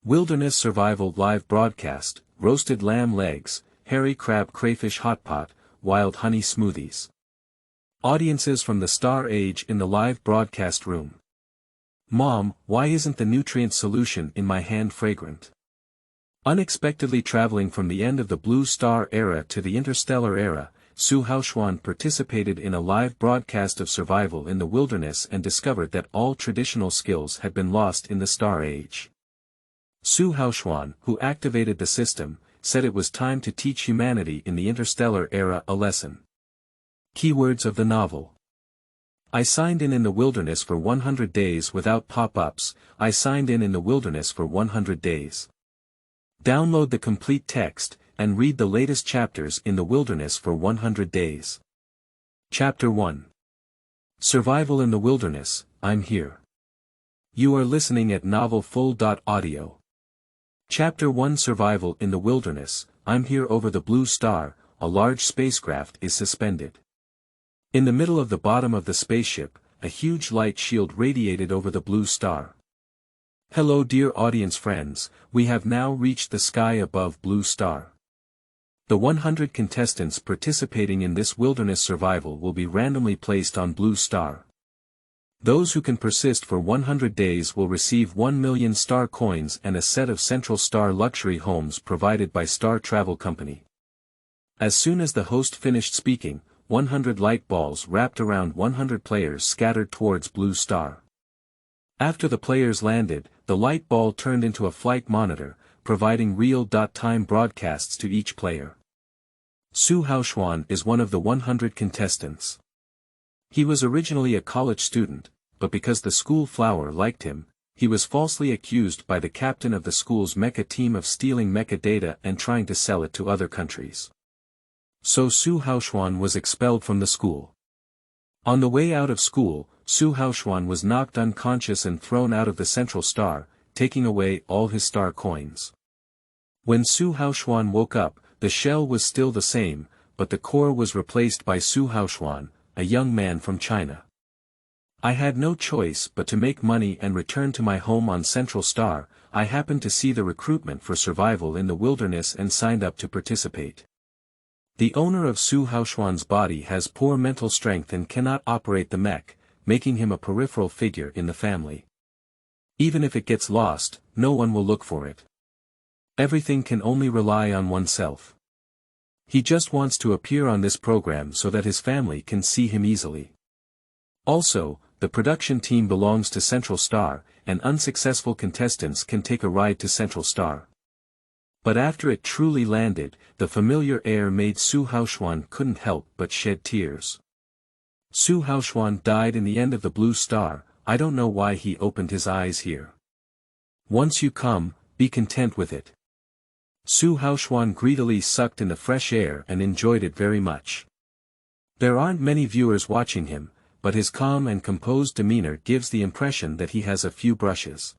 Wilderness Survival Live Broadcast, Roasted Lamb Legs, Hairy Crab Crayfish Hotpot, Wild Honey Smoothies. Audiences from the Star Age in the live broadcast room. Mom, why isn't the nutrient solution in my hand fragrant? Unexpectedly traveling from the end of the Blue Star era to the Interstellar era, Haoxuan participated in a live broadcast of survival in the wilderness and discovered that all traditional skills had been lost in the Star Age. Haoxuan, who activated the system, said it was time to teach humanity in the Interstellar era a lesson. Keywords of the novel. I signed in the wilderness for 100 days without pop-ups. I signed in the wilderness for 100 days. Download the complete text, and read the latest chapters in the wilderness for 100 days. Chapter 1. Survival in the Wilderness, I'm Here. You are listening at novelfull.audio. Chapter 1 Survival in the Wilderness, I'm Here. Over the Blue Star, a large spacecraft is suspended. In the middle of the bottom of the spaceship, a huge light shield radiated over the Blue Star. Hello dear audience friends, we have now reached the sky above Blue Star. The 100 contestants participating in this wilderness survival will be randomly placed on Blue Star. Those who can persist for 100 days will receive 1 million star coins and a set of Central Star luxury homes provided by Star Travel Company. As soon as the host finished speaking, 100 light balls wrapped around 100 players scattered towards Blue Star. After the players landed, the light ball turned into a flight monitor, providing real-time broadcasts to each player. Haoxuan is one of the 100 contestants. He was originally a college student, but because the school flower liked him, he was falsely accused by the captain of the school's mecha team of stealing mecha data and trying to sell it to other countries. So Haoxuan was expelled from the school. On the way out of school, Haoxuan was knocked unconscious and thrown out of the Central Star, taking away all his star coins. When Haoxuan woke up, the shell was still the same, but the core was replaced by Haoxuan, a young man from China. I had no choice but to make money and return to my home on Central Star. I happened to see the recruitment for survival in the wilderness and signed up to participate. The owner of Haoxuan's body has poor mental strength and cannot operate the mech, making him a peripheral figure in the family. Even if it gets lost, no one will look for it. Everything can only rely on oneself. He just wants to appear on this program so that his family can see him easily. Also, the production team belongs to Central Star, and unsuccessful contestants can take a ride to Central Star. But after it truly landed, the familiar air made Haoxuan couldn't help but shed tears. Haoxuan died in the end of the Blue Star. I don't know why he opened his eyes here. Once you come, be content with it. Haoxuan greedily sucked in the fresh air and enjoyed it very much. There aren't many viewers watching him, but his calm and composed demeanor gives the impression that he has a few brushes.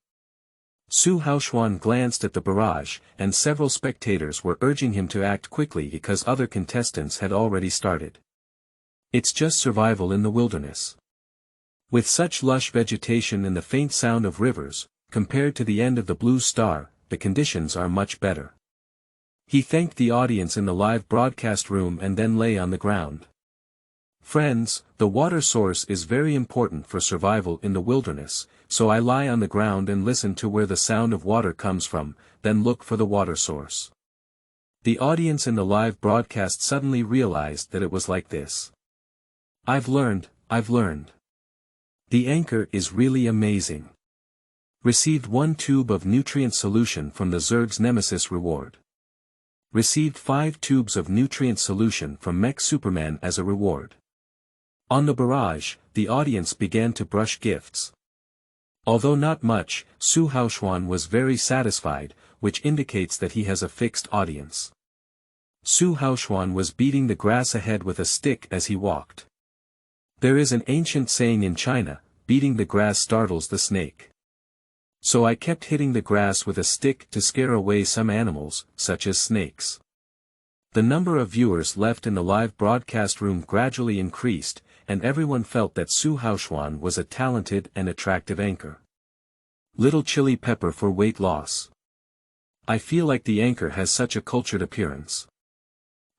Haoxuan glanced at the barrage, and several spectators were urging him to act quickly because other contestants had already started. It's just survival in the wilderness. With such lush vegetation and the faint sound of rivers, compared to the end of the Blue Star, the conditions are much better. He thanked the audience in the live broadcast room and then lay on the ground. Friends, the water source is very important for survival in the wilderness, so I lie on the ground and listen to where the sound of water comes from, then look for the water source. The audience in the live broadcast suddenly realized that it was like this. I've learned. The anchor is really amazing. Received 1 tube of nutrient solution from the Zerg's Nemesis reward. Received 5 tubes of nutrient solution from Mech Superman as a reward. On the barrage, the audience began to brush gifts. Although not much, Haoxuan was very satisfied, which indicates that he has a fixed audience. Haoxuan was beating the grass ahead with a stick as he walked. There is an ancient saying in China, beating the grass startles the snake. So I kept hitting the grass with a stick to scare away some animals, such as snakes. The number of viewers left in the live broadcast room gradually increased, and everyone felt that Haoxuan was a talented and attractive anchor. Little chili pepper for weight loss. I feel like the anchor has such a cultured appearance.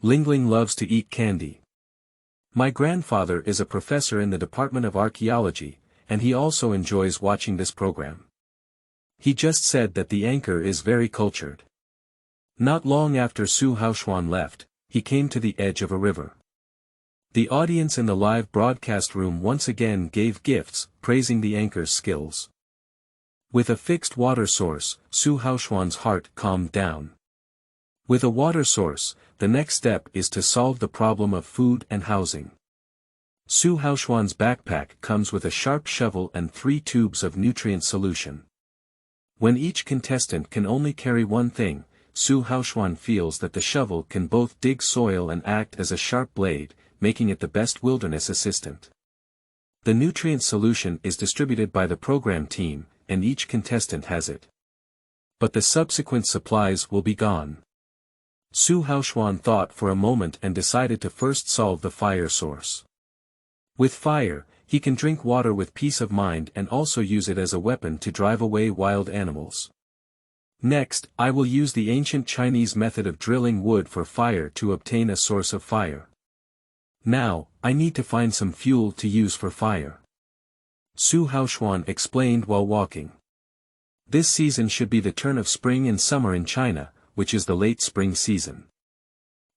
Lingling loves to eat candy. My grandfather is a professor in the Department of Archaeology, and he also enjoys watching this program. He just said that the anchor is very cultured. Not long after Haoxuan left, he came to the edge of a river. The audience in the live broadcast room once again gave gifts, praising the anchor's skills. With a fixed water source, Haoxuan's heart calmed down. With a water source, the next step is to solve the problem of food and housing. Haoxuan's backpack comes with a sharp shovel and 3 tubes of nutrient solution. When each contestant can only carry one thing, Haoxuan feels that the shovel can both dig soil and act as a sharp blade, making it the best wilderness assistant. The nutrient solution is distributed by the program team, and each contestant has it. But the subsequent supplies will be gone. Haoxuan thought for a moment and decided to first solve the fire source. With fire, he can drink water with peace of mind and also use it as a weapon to drive away wild animals. Next, I will use the ancient Chinese method of drilling wood for fire to obtain a source of fire. Now, I need to find some fuel to use for fire. Haoxuan explained while walking. This season should be the turn of spring and summer in China, which is the late spring season.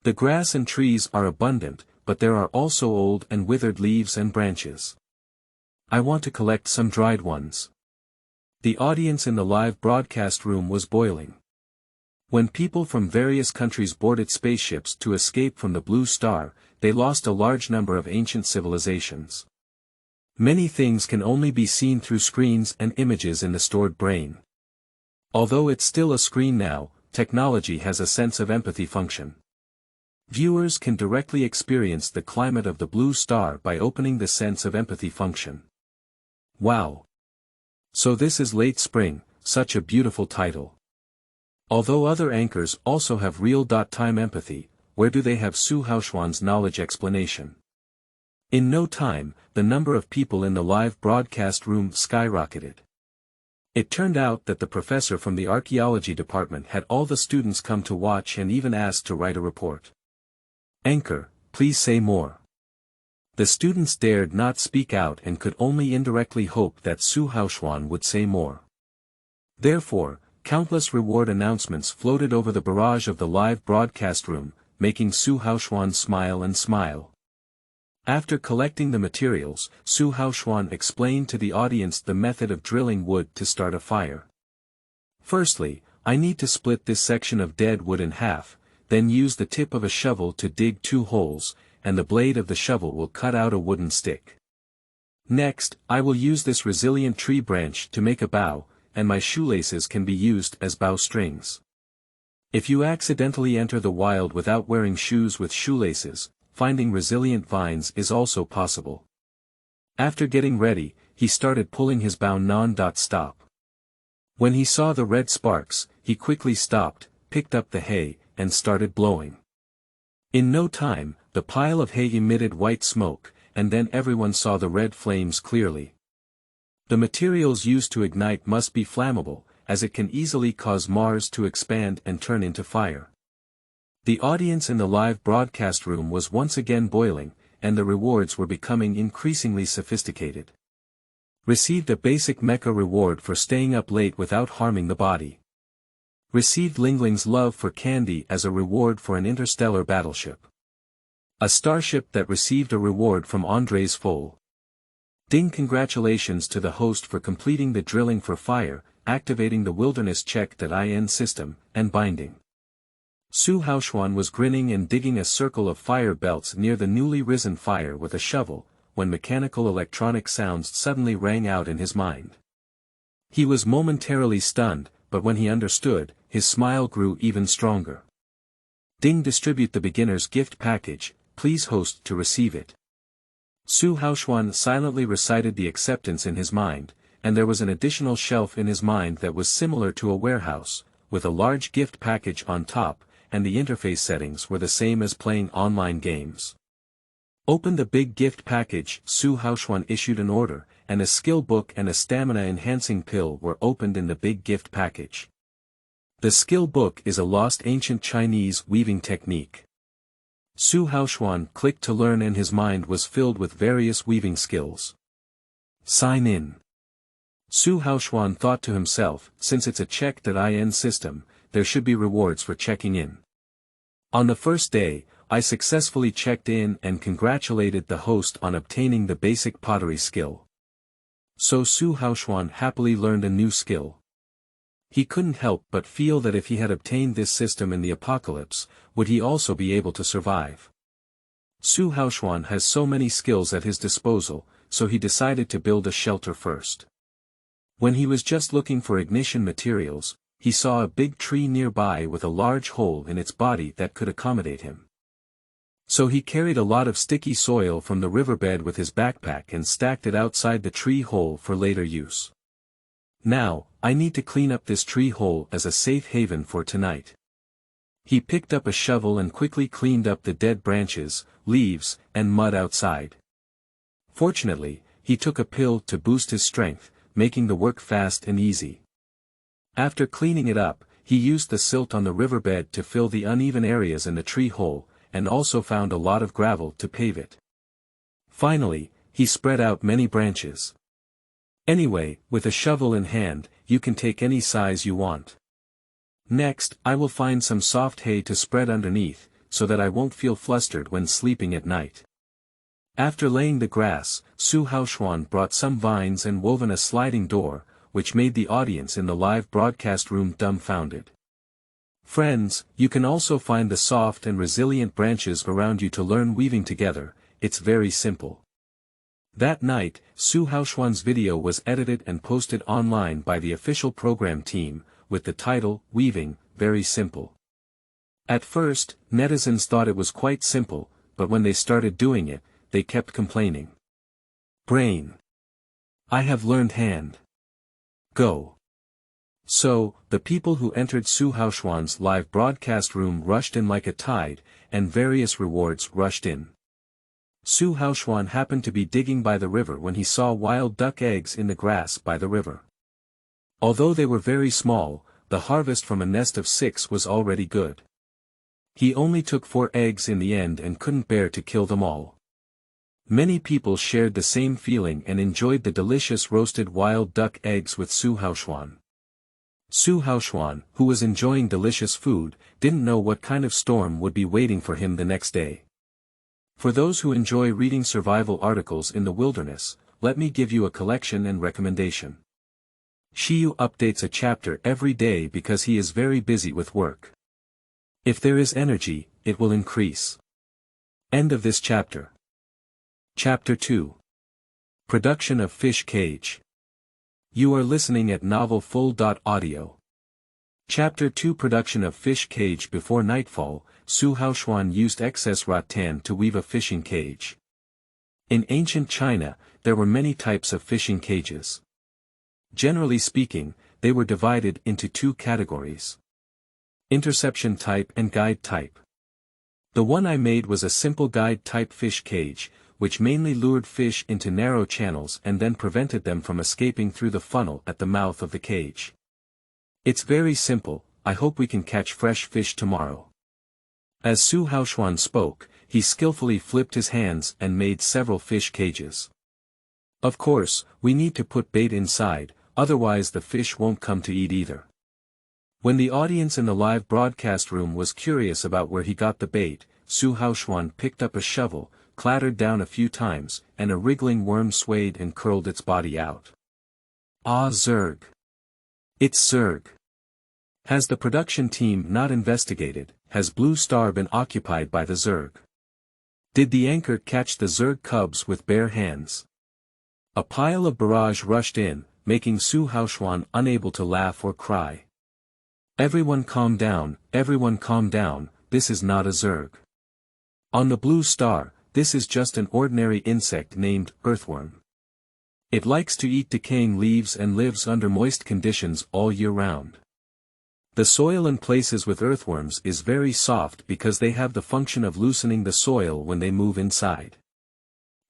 The grass and trees are abundant, but there are also old and withered leaves and branches. I want to collect some dried ones. The audience in the live broadcast room was boiling. When people from various countries boarded spaceships to escape from the Blue Star, they lost a large number of ancient civilizations. Many things can only be seen through screens and images in the stored brain. Although it's still a screen now, technology has a sense of empathy function. Viewers can directly experience the climate of the Blue Star by opening the sense of empathy function. Wow! So this is late spring, such a beautiful title. Although other anchors also have real-time empathy, where do they have Haoxuan's knowledge explanation? In no time, the number of people in the live broadcast room skyrocketed. It turned out that the professor from the archaeology department had all the students come to watch and even asked to write a report. Anchor, please say more. The students dared not speak out and could only indirectly hope that Haoxuan would say more. Therefore, countless reward announcements floated over the barrage of the live broadcast room, making Haoxuan smile and smile. After collecting the materials, Haoxuan explained to the audience the method of drilling wood to start a fire. Firstly, I need to split this section of dead wood in half, then use the tip of a shovel to dig 2 holes, and the blade of the shovel will cut out a wooden stick. Next, I will use this resilient tree branch to make a bow, and my shoelaces can be used as bow strings. If you accidentally enter the wild without wearing shoes with shoelaces, finding resilient vines is also possible. After getting ready, he started pulling his bow non-stop. When he saw the red sparks, he quickly stopped, picked up the hay, and started blowing. In no time, the pile of hay emitted white smoke, and then everyone saw the red flames clearly. The materials used to ignite must be flammable, as it can easily cause Mars to expand and turn into fire. The audience in the live broadcast room was once again boiling, and the rewards were becoming increasingly sophisticated. Received a basic mecha reward for staying up late without harming the body. Received Lingling's love for candy as a reward for an interstellar battleship. A starship that received a reward from Andre's foal. Ding! Congratulations to the host for completing the drilling for fire, activating the wilderness check.in system, and binding. Haoxuan was grinning and digging a circle of fire belts near the newly risen fire with a shovel, when mechanical electronic sounds suddenly rang out in his mind. He was momentarily stunned, but when he understood, his smile grew even stronger. Ding! Distribute the beginner's gift package, please host to receive it. Haoxuan silently recited the acceptance in his mind, and there was an additional shelf in his mind that was similar to a warehouse, with a large gift package on top, and the interface settings were the same as playing online games. Open the big gift package. Haoxuan issued an order, and a skill book and a stamina-enhancing pill were opened in the big gift package. The skill book is a lost ancient Chinese weaving technique. Su Haoxuan clicked to learn and his mind was filled with various weaving skills. Sign in. Su Haoxuan thought to himself, since it's a check.in system, there should be rewards for checking in. On the first day, I successfully checked in and congratulated the host on obtaining the basic pottery skill. So Su Haoxuan happily learned a new skill. He couldn't help but feel that if he had obtained this system in the apocalypse, would he also be able to survive? Su Haoxuan has so many skills at his disposal, so he decided to build a shelter first. When he was just looking for ignition materials, he saw a big tree nearby with a large hole in its body that could accommodate him. So he carried a lot of sticky soil from the riverbed with his backpack and stacked it outside the tree hole for later use. Now, I need to clean up this tree hole as a safe haven for tonight. He picked up a shovel and quickly cleaned up the dead branches, leaves, and mud outside. Fortunately, he took a pill to boost his strength, making the work fast and easy. After cleaning it up, he used the silt on the riverbed to fill the uneven areas in the tree hole, and also found a lot of gravel to pave it. Finally, he spread out many branches. Anyway, with a shovel in hand, you can take any size you want. Next, I will find some soft hay to spread underneath, so that I won't feel flustered when sleeping at night. After laying the grass, Su Haoxuan brought some vines and woven a sliding door, which made the audience in the live broadcast room dumbfounded. Friends, you can also find the soft and resilient branches around you to learn weaving together. It's very simple. That night, Su Haoxuan's video was edited and posted online by the official program team, with the title, Weaving, Very Simple. At first, netizens thought it was quite simple, but when they started doing it, they kept complaining. Brain. I have learned hand. Go. So, the people who entered Su Haoxuan's live broadcast room rushed in like a tide, and various rewards rushed in. Su Haoxuan happened to be digging by the river when he saw wild duck eggs in the grass by the river. Although they were very small, the harvest from a nest of 6 was already good. He only took 4 eggs in the end and couldn't bear to kill them all. Many people shared the same feeling and enjoyed the delicious roasted wild duck eggs with Su Haoxuan. Su Haoxuan, who was enjoying delicious food, didn't know what kind of storm would be waiting for him the next day. For those who enjoy reading survival articles in the wilderness, let me give you a collection and recommendation. Shiyu updates a chapter every day because he is very busy with work. If there is energy, it will increase. End of this chapter. Chapter 2. Production of Fish Cage. You are listening at novelfull.audio. Chapter 2 Production of Fish Cage. Before nightfall, Su Haoxuan used excess rattan to weave a fishing cage. In ancient China, there were many types of fishing cages. Generally speaking, they were divided into 2 categories. Interception type and guide type. The one I made was a simple guide type fish cage, which mainly lured fish into narrow channels and then prevented them from escaping through the funnel at the mouth of the cage. It's very simple. I hope we can catch fresh fish tomorrow. As Su Haoxuan spoke, he skillfully flipped his hands and made several fish cages. Of course, we need to put bait inside, otherwise the fish won't come to eat either. When the audience in the live broadcast room was curious about where he got the bait, Su Haoxuan picked up a shovel, clattered down a few times, and a wriggling worm swayed and curled its body out. Ah, Zerg. It's Zerg. Has the production team not investigated? Has Blue Star been occupied by the Zerg? Did the anchor catch the Zerg cubs with bare hands? A pile of barrage rushed in, making Su Haoxuan unable to laugh or cry. Everyone calm down, this is not a Zerg. On the Blue Star, this is just an ordinary insect named earthworm. It likes to eat decaying leaves and lives under moist conditions all year round. The soil in places with earthworms is very soft because they have the function of loosening the soil when they move inside.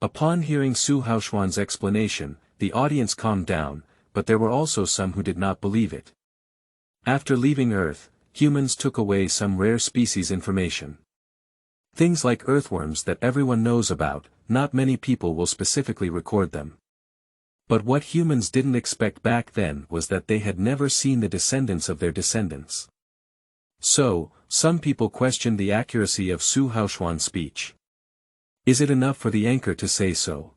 Upon hearing Su Haoxuan's explanation, the audience calmed down, but there were also some who did not believe it. After leaving Earth, humans took away some rare species information. Things like earthworms that everyone knows about, not many people will specifically record them. But what humans didn't expect back then was that they had never seen the descendants of their descendants. So, some people questioned the accuracy of Haoxuan's speech. Is it enough for the anchor to say so?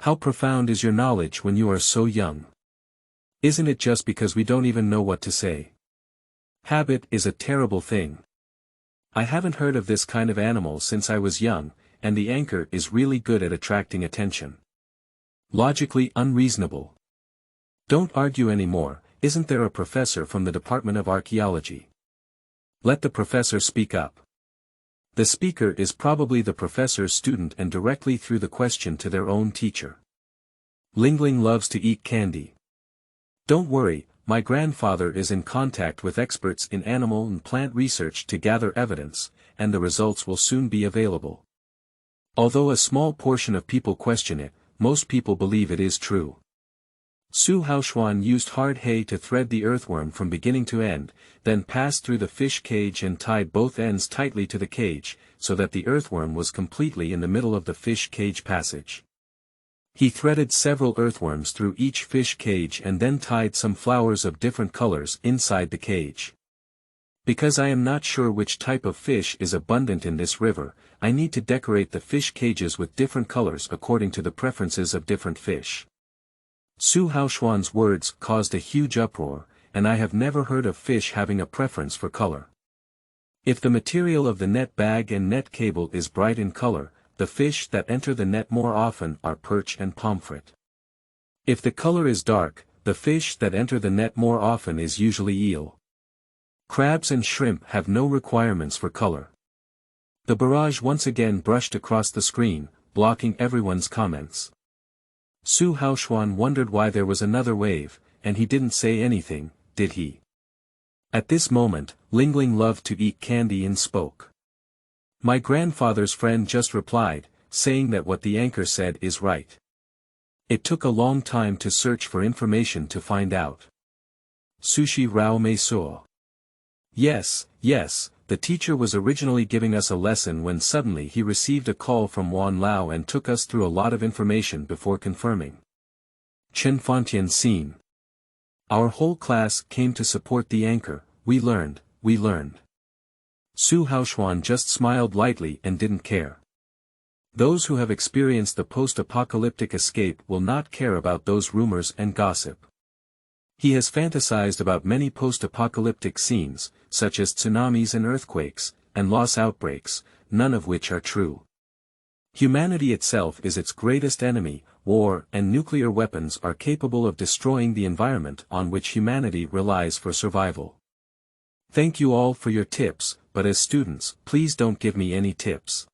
How profound is your knowledge when you are so young? Isn't it just because we don't even know what to say? Habit is a terrible thing. I haven't heard of this kind of animal since I was young, and the anchor is really good at attracting attention. Logically unreasonable. Don't argue anymore, isn't there a professor from the Department of Archaeology? Let the professor speak up. The speaker is probably the professor's student and directly threw the question to their own teacher. Lingling loves to eat candy. Don't worry, my grandfather is in contact with experts in animal and plant research to gather evidence, and the results will soon be available. Although a small portion of people question it, most people believe it is true. Haoxuan used hard hay to thread the earthworm from beginning to end, then passed through the fish cage and tied both ends tightly to the cage, so that the earthworm was completely in the middle of the fish cage passage. He threaded several earthworms through each fish cage and then tied some flowers of different colors inside the cage. Because I am not sure which type of fish is abundant in this river, I need to decorate the fish cages with different colors according to the preferences of different fish. Haoxuan's words caused a huge uproar, and I have never heard of fish having a preference for color. If the material of the net bag and net cable is bright in color, the fish that enter the net more often are perch and pomfret. If the color is dark, the fish that enter the net more often is usually eel. Crabs and shrimp have no requirements for color. The barrage once again brushed across the screen, blocking everyone's comments. Haoxuan wondered why there was another wave, and he didn't say anything, did he? At this moment, Lingling loved to eat candy and spoke. My grandfather's friend just replied, saying that what the anchor said is right. It took a long time to search for information to find out. Sushi Rao Meisor. Yes, the teacher was originally giving us a lesson when suddenly he received a call from Wan Lao and took us through a lot of information before confirming. Chen Fontian scene. Our whole class came to support the anchor, we learned. Haoxuan just smiled lightly and didn't care. Those who have experienced the post-apocalyptic escape will not care about those rumors and gossip. He has fantasized about many post-apocalyptic scenes, such as tsunamis and earthquakes, and loss outbreaks, none of which are true. Humanity itself is its greatest enemy, war and nuclear weapons are capable of destroying the environment on which humanity relies for survival. Thank you all for your tips, but as students, please don't give me any tips.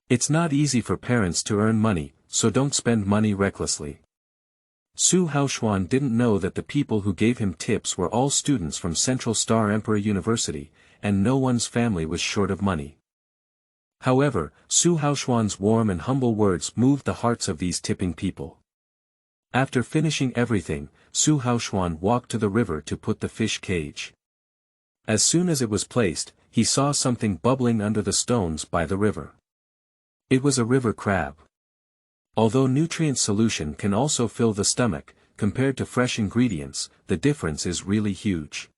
It's not easy for parents to earn money, so don't spend money recklessly. Haoxuan didn't know that the people who gave him tips were all students from Central Star Emperor University, and no one's family was short of money. However, Haoxuan's warm and humble words moved the hearts of these tipping people. After finishing everything, Haoxuan walked to the river to put the fish cage. As soon as it was placed, he saw something bubbling under the stones by the river. It was a river crab. Although nutrient solution can also fill the stomach, compared to fresh ingredients, the difference is really huge.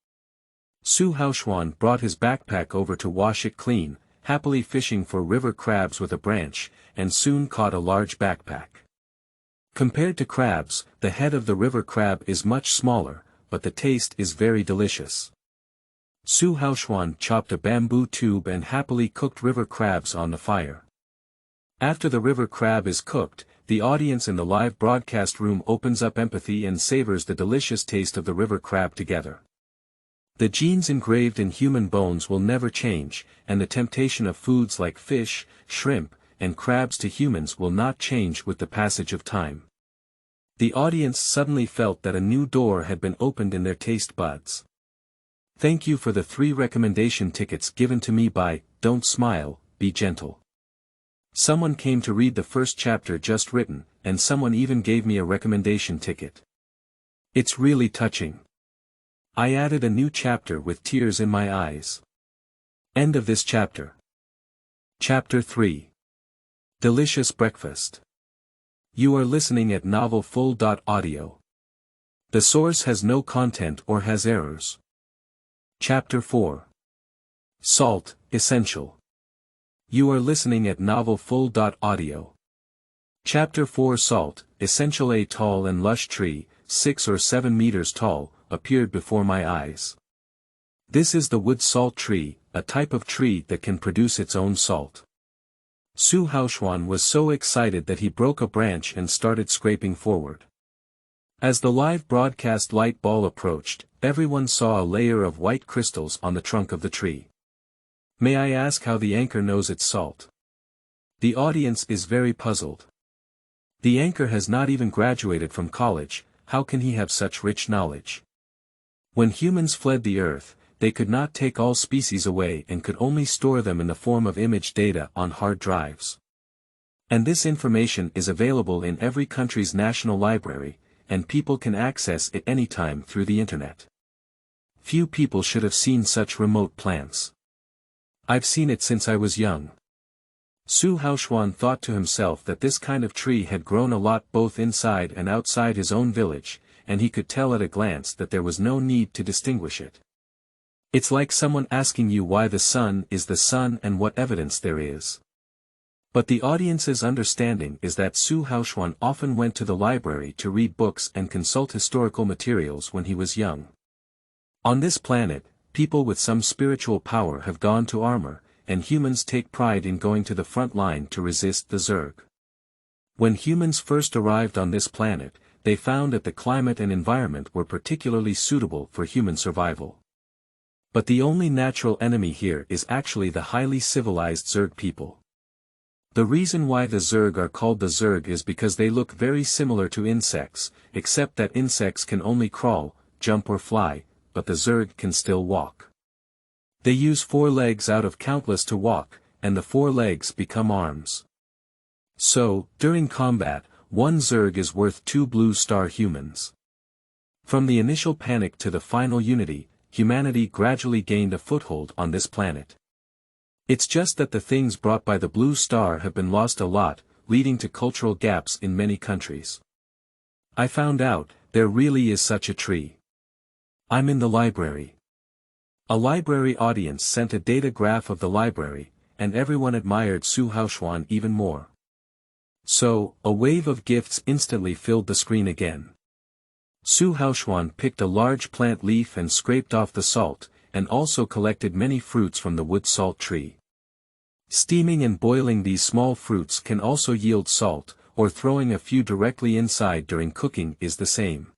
Haoxuan brought his backpack over to wash it clean, happily fishing for river crabs with a branch, and soon caught a large backpack. Compared to crabs, the head of the river crab is much smaller, but the taste is very delicious. Haoxuan chopped a bamboo tube and happily cooked river crabs on the fire. After the river crab is cooked, the audience in the live broadcast room opens up empathy and savors the delicious taste of the river crab together. The genes engraved in human bones will never change, and the temptation of foods like fish, shrimp, and crabs to humans will not change with the passage of time. The audience suddenly felt that a new door had been opened in their taste buds. Thank you for the 3 recommendation tickets given to me by Don't Smile, Be Gentle. Someone came to read the first chapter just written, and someone even gave me a recommendation ticket. It's really touching. I added a new chapter with tears in my eyes. End of this chapter. Chapter 3. Delicious Breakfast. You are listening at novelfull.audio. The source has no content or has errors. Chapter 4. Salt, Essential. You are listening at novelfull.audio. Chapter 4. Salt, Essential. A tall and lush tree, 6 or 7 meters tall, appeared before my eyes. This is the wood salt tree, a type of tree that can produce its own salt. Haoxuan was so excited that he broke a branch and started scraping forward. As the live broadcast light ball approached, everyone saw a layer of white crystals on the trunk of the tree. May I ask how the anchor knows it's salt? The audience is very puzzled. The anchor has not even graduated from college, how can he have such rich knowledge? When humans fled the earth, they could not take all species away and could only store them in the form of image data on hard drives. And this information is available in every country's national library, and people can access it anytime through the internet. Few people should have seen such remote plants. I've seen it since I was young. Haoxuan thought to himself that this kind of tree had grown a lot both inside and outside his own village, and he could tell at a glance that there was no need to distinguish it. It's like someone asking you why the sun is the sun and what evidence there is. But the audience's understanding is that Haoxuan often went to the library to read books and consult historical materials when he was young. On this planet, people with some spiritual power have gone to armor, and humans take pride in going to the front line to resist the Zerg. When humans first arrived on this planet, they found that the climate and environment were particularly suitable for human survival. But the only natural enemy here is actually the highly civilized Zerg people. The reason why the Zerg are called the Zerg is because they look very similar to insects, except that insects can only crawl, jump or fly, but the Zerg can still walk. They use 4 legs out of countless to walk, and the 4 legs become arms. So, during combat, 1 Zerg is worth 2 blue star humans. From the initial panic to the final unity, humanity gradually gained a foothold on this planet. It's just that the things brought by the blue star have been lost a lot, leading to cultural gaps in many countries. I found out, there really is such a tree. I'm in the library. A library audience sent a data graph of the library, and everyone admired Haoxuan even more. So, a wave of gifts instantly filled the screen again. Haoxuan picked a large plant leaf and scraped off the salt, and also collected many fruits from the wood salt tree. Steaming and boiling these small fruits can also yield salt, or throwing a few directly inside during cooking is the same.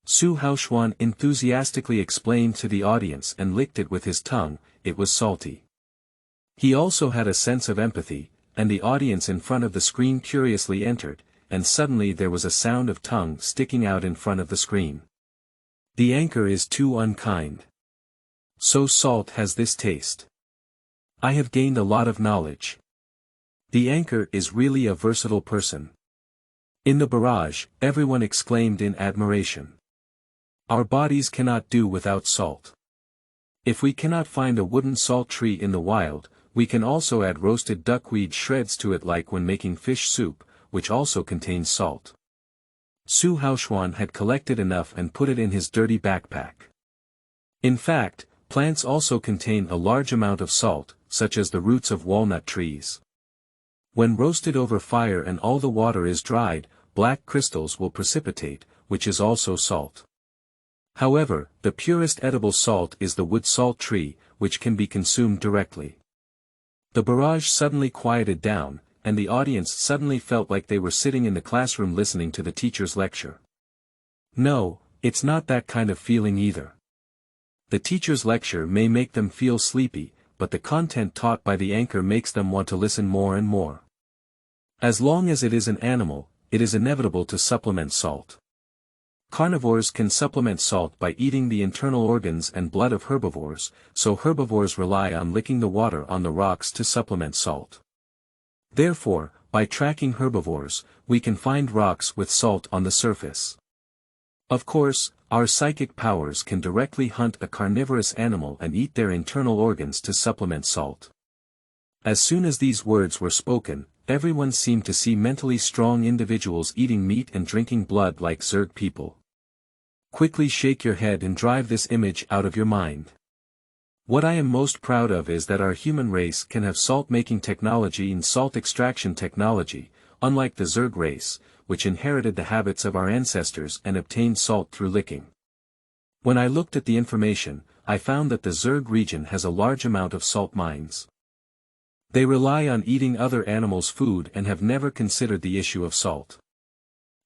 Haoxuan enthusiastically explained to the audience and licked it with his tongue, it was salty. He also had a sense of empathy, and the audience in front of the screen curiously entered, and suddenly there was a sound of tongue sticking out in front of the screen. The anchor is too unkind. So salt has this taste. I have gained a lot of knowledge. The anchor is really a versatile person. In the barrage, everyone exclaimed in admiration. Our bodies cannot do without salt. If we cannot find a wooden salt tree in the wild, we can also add roasted duckweed shreds to it like when making fish soup, which also contains salt. Haoxuan had collected enough and put it in his dirty backpack. In fact, plants also contain a large amount of salt, such as the roots of walnut trees. When roasted over fire and all the water is dried, black crystals will precipitate, which is also salt. However, the purest edible salt is the wood salt tree, which can be consumed directly. The barrage suddenly quieted down, and the audience suddenly felt like they were sitting in the classroom listening to the teacher's lecture. No, it's not that kind of feeling either. The teacher's lecture may make them feel sleepy, but the content taught by the anchor makes them want to listen more and more. As long as it is an animal, it is inevitable to supplement salt. Carnivores can supplement salt by eating the internal organs and blood of herbivores, so herbivores rely on licking the water on the rocks to supplement salt. Therefore, by tracking herbivores, we can find rocks with salt on the surface. Of course, our psychic powers can directly hunt a carnivorous animal and eat their internal organs to supplement salt. As soon as these words were spoken, everyone seemed to see mentally strong individuals eating meat and drinking blood like Zerg people. Quickly shake your head and drive this image out of your mind. What I am most proud of is that our human race can have salt-making technology and salt extraction technology, unlike the Zerg race, which inherited the habits of our ancestors and obtained salt through licking. When I looked at the information, I found that the Zerg region has a large amount of salt mines. They rely on eating other animals' food and have never considered the issue of salt.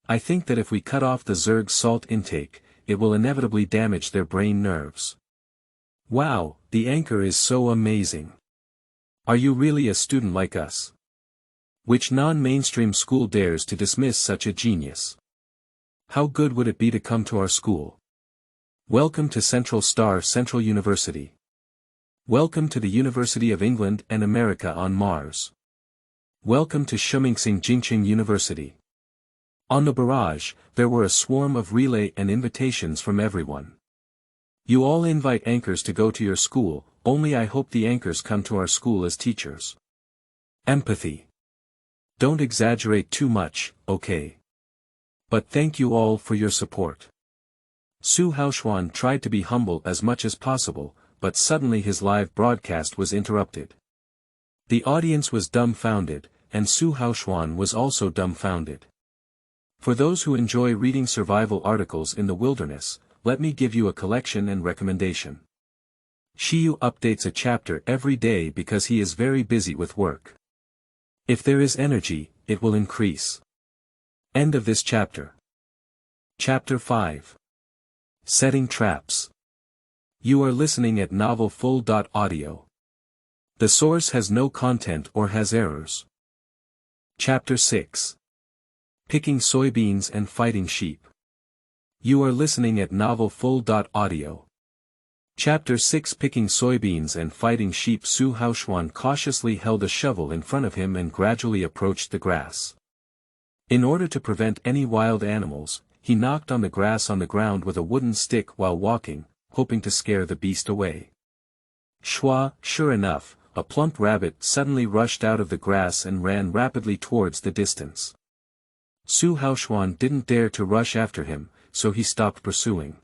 I think that if we cut off the Zerg's salt intake, it will inevitably damage their brain nerves. Wow, the anchor is so amazing. Are you really a student like us? Which non-mainstream school dares to dismiss such a genius? How good would it be to come to our school? Welcome to Central University. Welcome to the University of England and America on Mars. Welcome to Jingqing University. On the barrage, there were a swarm of relay and invitations from everyone. You all invite anchors to go to your school, only I hope the anchors come to our school as teachers. Empathy. Don't exaggerate too much, okay? But thank you all for your support. Haoxuan tried to be humble as much as possible, but suddenly his live broadcast was interrupted. The audience was dumbfounded, and Haoxuan was also dumbfounded. For those who enjoy reading survival articles in the wilderness, let me give you a collection and recommendation. Shiyu updates a chapter every day because he is very busy with work. If there is energy, it will increase. End of this chapter. Chapter 5. Setting Traps. You are listening at novelfull.audio. The source has no content or has errors. Chapter 6. Picking soybeans and fighting sheep. You are listening at novelfull.audio. Chapter 6. Picking soybeans and fighting sheep. Haoxuan cautiously held a shovel in front of him and gradually approached the grass. In order to prevent any wild animals, he knocked on the grass on the ground with a wooden stick while walking, hoping to scare the beast away. Sure enough, a plump rabbit suddenly rushed out of the grass and ran rapidly towards the distance. Haoxuan didn't dare to rush after him, so he stopped pursuing.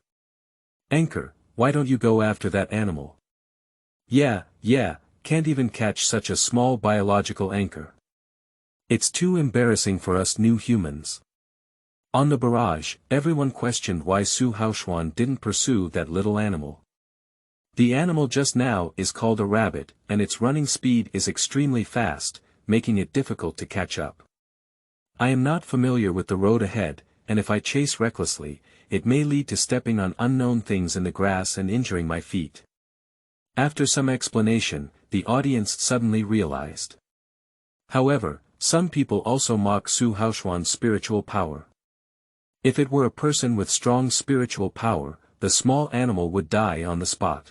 Anchor, why don't you go after that animal? Yeah, can't even catch such a small biological anchor. It's too embarrassing for us new humans. On the barrage, everyone questioned why Haoxuan didn't pursue that little animal. The animal just now is called a rabbit, and its running speed is extremely fast, making it difficult to catch up. I am not familiar with the road ahead, and if I chase recklessly, it may lead to stepping on unknown things in the grass and injuring my feet. After some explanation, the audience suddenly realized. However, some people also mock Haoxuan's spiritual power. If it were a person with strong spiritual power, the small animal would die on the spot.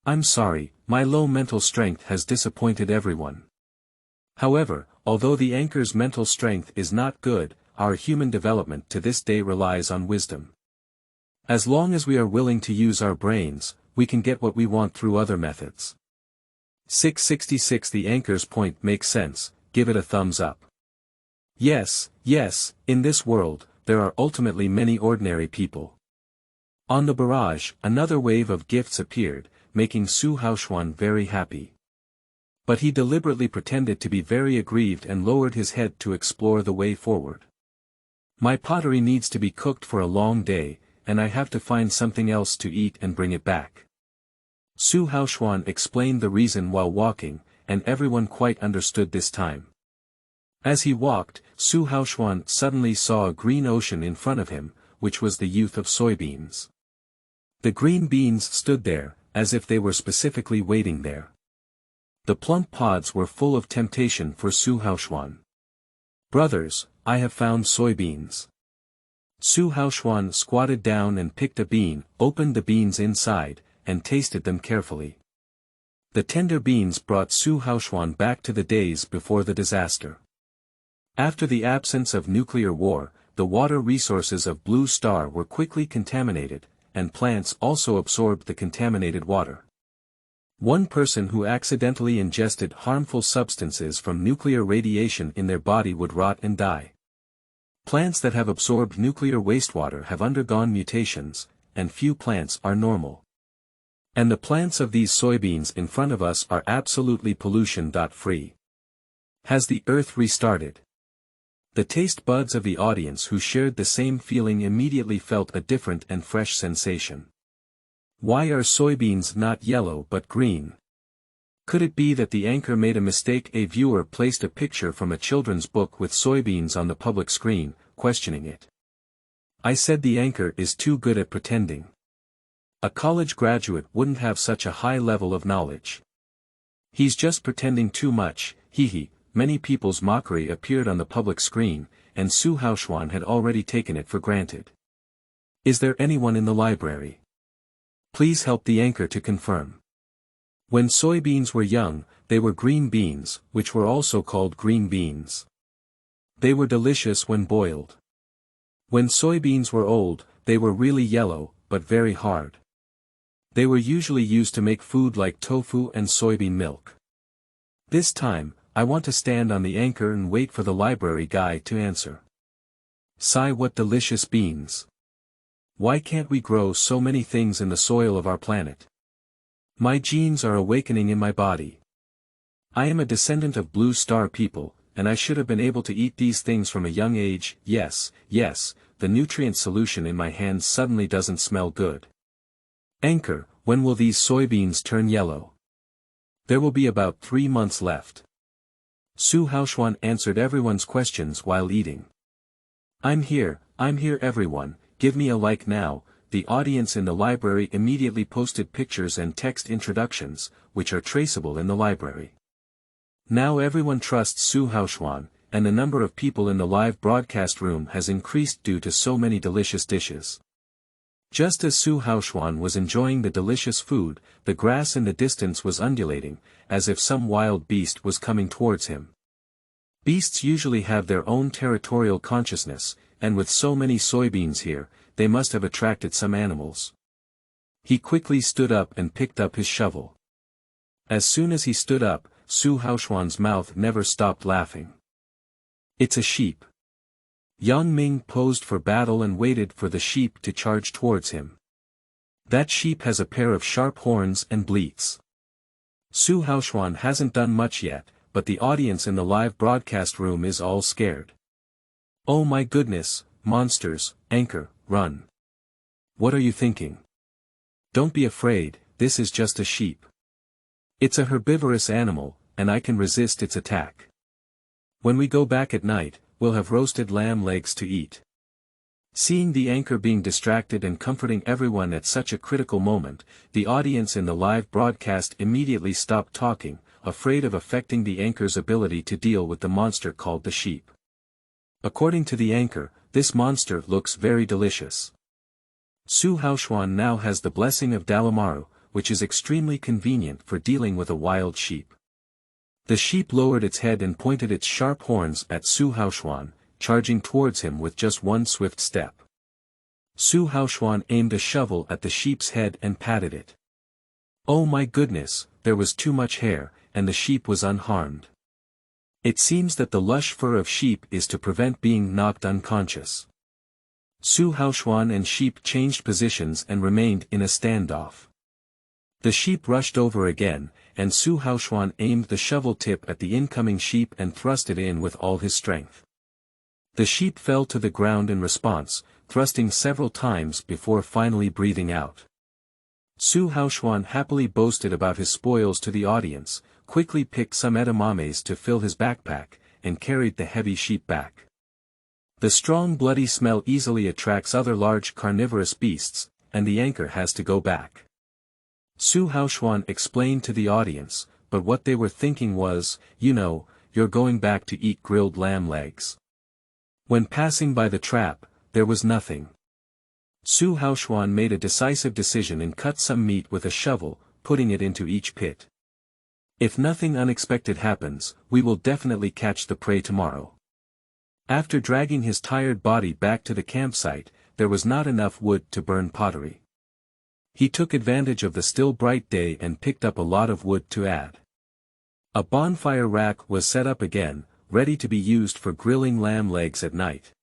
I'm sorry, my low mental strength has disappointed everyone. However, although the anchor's mental strength is not good, our human development to this day relies on wisdom. As long as we are willing to use our brains, we can get what we want through other methods. 666. The anchor's point makes sense, give it a thumbs up. Yes, in this world, there are ultimately many ordinary people. On the barrage, another wave of gifts appeared, making Haoxuan very happy. But he deliberately pretended to be very aggrieved and lowered his head to explore the way forward. My pottery needs to be cooked for a long day, and I have to find something else to eat and bring it back. Haoxuan explained the reason while walking, and everyone quite understood this time. As he walked, Haoxuan suddenly saw a green ocean in front of him, which was the youth of soybeans. The green beans stood there, as if they were specifically waiting there. The plump pods were full of temptation for Haoxuan. Brothers, I have found soybeans. Haoxuan squatted down and picked a bean, opened the beans inside, and tasted them carefully. The tender beans brought Haoxuan back to the days before the disaster. After the absence of nuclear war, the water resources of Blue Star were quickly contaminated, and plants also absorbed the contaminated water. One person who accidentally ingested harmful substances from nuclear radiation in their body would rot and die. Plants that have absorbed nuclear wastewater have undergone mutations, and few plants are normal. And the plants of these soybeans in front of us are absolutely pollution-free. Has the earth restarted? The taste buds of the audience who shared the same feeling immediately felt a different and fresh sensation. Why are soybeans not yellow but green? Could it be that the anchor made a mistake? A viewer placed a picture from a children's book with soybeans on the public screen, questioning it. I said the anchor is too good at pretending. A college graduate wouldn't have such a high level of knowledge. He's just pretending too much, hee. Many people's mockery appeared on the public screen, and Haoxuan had already taken it for granted. Is there anyone in the library? Please help the anchor to confirm. When soybeans were young, they were green beans, which were also called green beans. They were delicious when boiled. When soybeans were old, they were really yellow, but very hard. They were usually used to make food like tofu and soybean milk. This time, I want to stand on the anchor and wait for the library guy to answer. Sigh, what delicious beans. Why can't we grow so many things in the soil of our planet? My genes are awakening in my body. I am a descendant of Blue Star people, and I should have been able to eat these things from a young age. Yes, the nutrient solution in my hands suddenly doesn't smell good. Anchor, when will these soybeans turn yellow? There will be about 3 months left. Haoxuan answered everyone's questions while eating. I'm here everyone, give me a like now. The audience in the library immediately posted pictures and text introductions, which are traceable in the library. Now everyone trusts Haoxuan, and the number of people in the live broadcast room has increased due to so many delicious dishes. Just as Haoxuan was enjoying the delicious food, the grass in the distance was undulating, as if some wild beast was coming towards him. Beasts usually have their own territorial consciousness, and with so many soybeans here, they must have attracted some animals. He quickly stood up and picked up his shovel. As soon as he stood up, Haoxuan's mouth never stopped laughing. It's a sheep. Yang Ming posed for battle and waited for the sheep to charge towards him. That sheep has a pair of sharp horns and bleats. Haoxuan hasn't done much yet, but the audience in the live broadcast room is all scared. Oh my goodness, monsters, anchor, run. What are you thinking? Don't be afraid, this is just a sheep. It's a herbivorous animal, and I can resist its attack. When we go back at night, we'll have roasted lamb legs to eat. Seeing the anchor being distracted and comforting everyone at such a critical moment, the audience in the live broadcast immediately stopped talking, afraid of affecting the anchor's ability to deal with the monster called the sheep. According to the anchor, this monster looks very delicious. Haoxuan now has the blessing of Dalimaru, which is extremely convenient for dealing with a wild sheep. The sheep lowered its head and pointed its sharp horns at Haoxuan, charging towards him with just one swift step. Haoxuan aimed a shovel at the sheep's head and patted it. Oh my goodness, there was too much hair, and the sheep was unharmed. It seems that the lush fur of sheep is to prevent being knocked unconscious. Haoxuan and sheep changed positions and remained in a standoff. The sheep rushed over again, and Haoxuan aimed the shovel tip at the incoming sheep and thrust it in with all his strength. The sheep fell to the ground in response, thrusting several times before finally breathing out. Haoxuan happily boasted about his spoils to the audience, quickly picked some edamames to fill his backpack, and carried the heavy sheep back. The strong bloody smell easily attracts other large carnivorous beasts, and the anchor has to go back. Haoxuan explained to the audience, but what they were thinking was, you're going back to eat grilled lamb legs. When passing by the trap, there was nothing. Haoxuan made a decisive decision and cut some meat with a shovel, putting it into each pit. If nothing unexpected happens, we will definitely catch the prey tomorrow. After dragging his tired body back to the campsite, there was not enough wood to burn pottery. He took advantage of the still bright day and picked up a lot of wood to add. A bonfire rack was set up again, ready to be used for grilling lamb legs at night.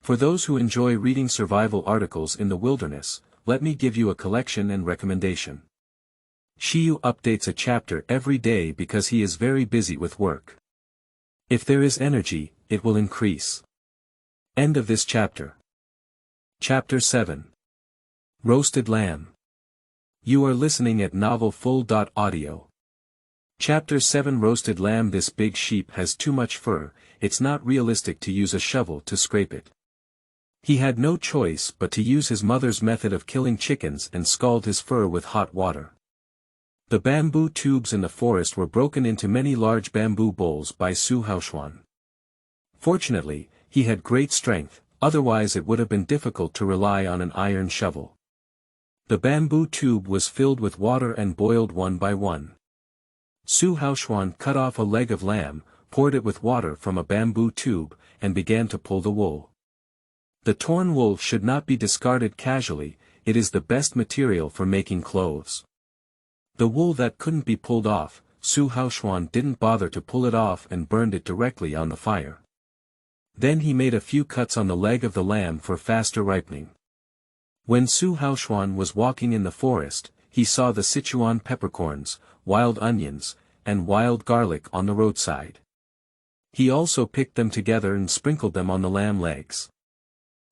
For those who enjoy reading survival articles in the wilderness, let me give you a collection and recommendation. Shiyu updates a chapter every day because he is very busy with work. If there is energy, it will increase. End of this chapter. Chapter 7. Roasted Lamb. You are listening at novelfull.audio. Chapter 7 Roasted Lamb. This big sheep has too much fur, it's not realistic to use a shovel to scrape it. He had no choice but to use his mother's method of killing chickens and scald his fur with hot water. The bamboo tubes in the forest were broken into many large bamboo bowls by Haoxuan. Fortunately, he had great strength, otherwise it would have been difficult to rely on an iron shovel. The bamboo tube was filled with water and boiled one by one. Haoxuan cut off a leg of lamb, poured it with water from a bamboo tube, and began to pull the wool. The torn wool should not be discarded casually, it is the best material for making clothes. The wool that couldn't be pulled off, Haoxuan didn't bother to pull it off and burned it directly on the fire. Then he made a few cuts on the leg of the lamb for faster ripening. When Haoxuan was walking in the forest, he saw the Sichuan peppercorns, wild onions, and wild garlic on the roadside. He also picked them together and sprinkled them on the lamb legs.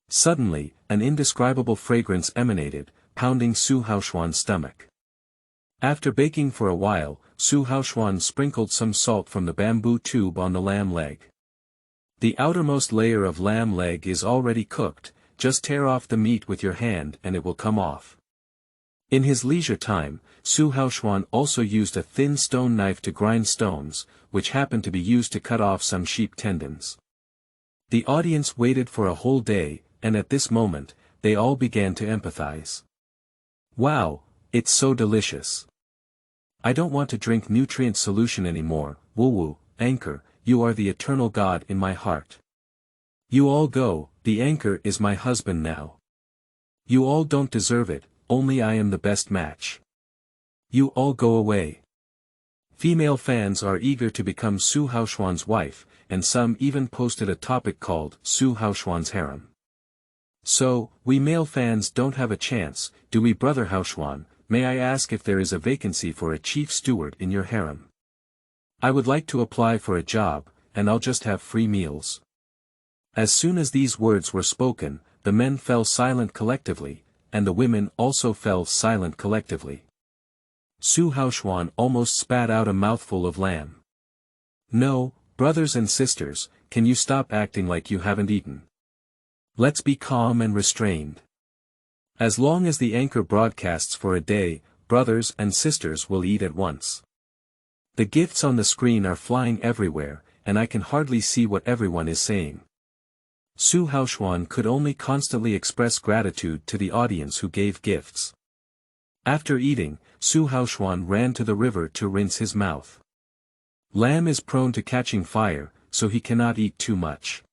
Suddenly, an indescribable fragrance emanated, pounding Haoxuan's stomach. After baking for a while, Haoxuan sprinkled some salt from the bamboo tube on the lamb leg. The outermost layer of lamb leg is already cooked, just tear off the meat with your hand and it will come off. In his leisure time, Haoxuan also used a thin stone knife to grind stones, which happened to be used to cut off some sheep tendons. The audience waited for a whole day, and at this moment, they all began to empathize. Wow, it's so delicious. I don't want to drink nutrient solution anymore. Woo-woo, anchor, you are the eternal God in my heart. You all go, the anchor is my husband now. You all don't deserve it, only I am the best match. You all go away. Female fans are eager to become Haoxuan's wife, and some even posted a topic called Haoxuan's harem. So, we male fans don't have a chance, do we, Brother Haoxuan? May I ask if there is a vacancy for a chief steward in your harem? I would like to apply for a job, and I'll just have free meals. As soon as these words were spoken, the men fell silent collectively, and the women also fell silent collectively. Haoxuan almost spat out a mouthful of lamb. No, brothers and sisters, can you stop acting like you haven't eaten? Let's be calm and restrained. As long as the anchor broadcasts for a day, brothers and sisters will eat at once. The gifts on the screen are flying everywhere, and I can hardly see what everyone is saying. Haoxuan could only constantly express gratitude to the audience who gave gifts. After eating, Haoxuan ran to the river to rinse his mouth. Lamb is prone to catching fire, so he cannot eat too much.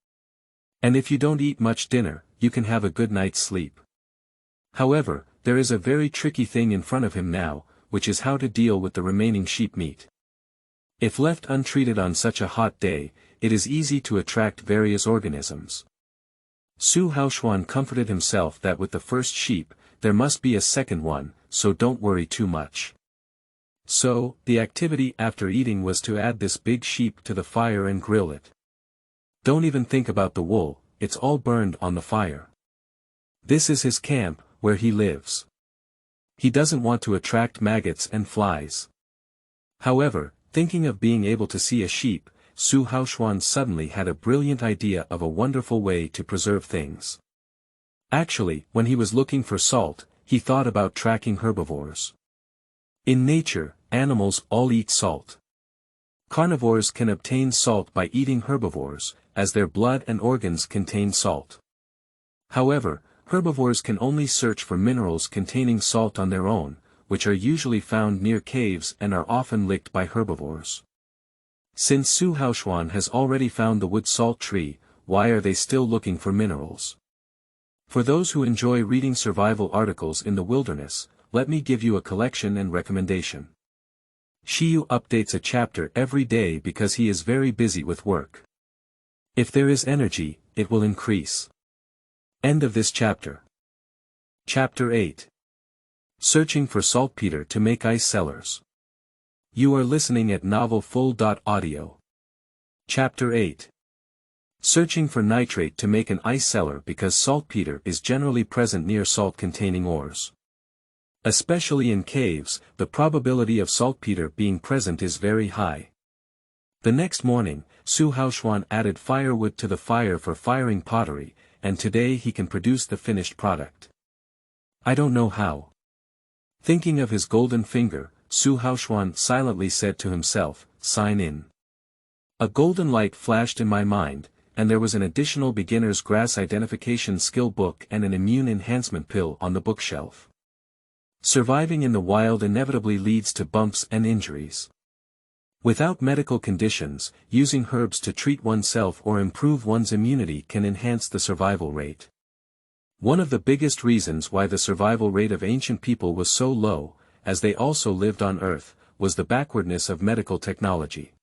And if you don't eat much dinner, you can have a good night's sleep. However, there is a very tricky thing in front of him now, which is how to deal with the remaining sheep meat. If left untreated on such a hot day, it is easy to attract various organisms. Haoxuan comforted himself that with the first sheep, there must be a second one, so don't worry too much. So, the activity after eating was to add this big sheep to the fire and grill it. Don't even think about the wool, it's all burned on the fire. This is his camp, where he lives. He doesn't want to attract maggots and flies. However, thinking of being able to see a sheep, Haoxuan suddenly had a brilliant idea of a wonderful way to preserve things. Actually, when he was looking for salt, he thought about tracking herbivores. In nature, animals all eat salt. Carnivores can obtain salt by eating herbivores, as their blood and organs contain salt. However, herbivores can only search for minerals containing salt on their own, which are usually found near caves and are often licked by herbivores. Since Haoxuan has already found the wood salt tree, why are they still looking for minerals? For those who enjoy reading survival articles in the wilderness, let me give you a collection and recommendation. Shiyu updates a chapter every day because he is very busy with work. If there is energy, it will increase. End of this chapter. Chapter 8. Searching for saltpeter to make ice cellars. You are listening at novelfull.audio. Chapter 8. Searching for nitrate to make an ice cellar because saltpeter is generally present near salt-containing ores. Especially in caves, the probability of saltpeter being present is very high. The next morning, Haoxuan added firewood to the fire for firing pottery, and today he can produce the finished product. I don't know how. Thinking of his golden finger, Haoxuan silently said to himself, "Sign in." A golden light flashed in my mind, and there was an additional beginner's grass identification skill book and an immune enhancement pill on the bookshelf. Surviving in the wild inevitably leads to bumps and injuries. Without medical conditions, using herbs to treat oneself or improve one's immunity can enhance the survival rate. One of the biggest reasons why the survival rate of ancient people was so low, as they also lived on Earth, was the backwardness of medical technology.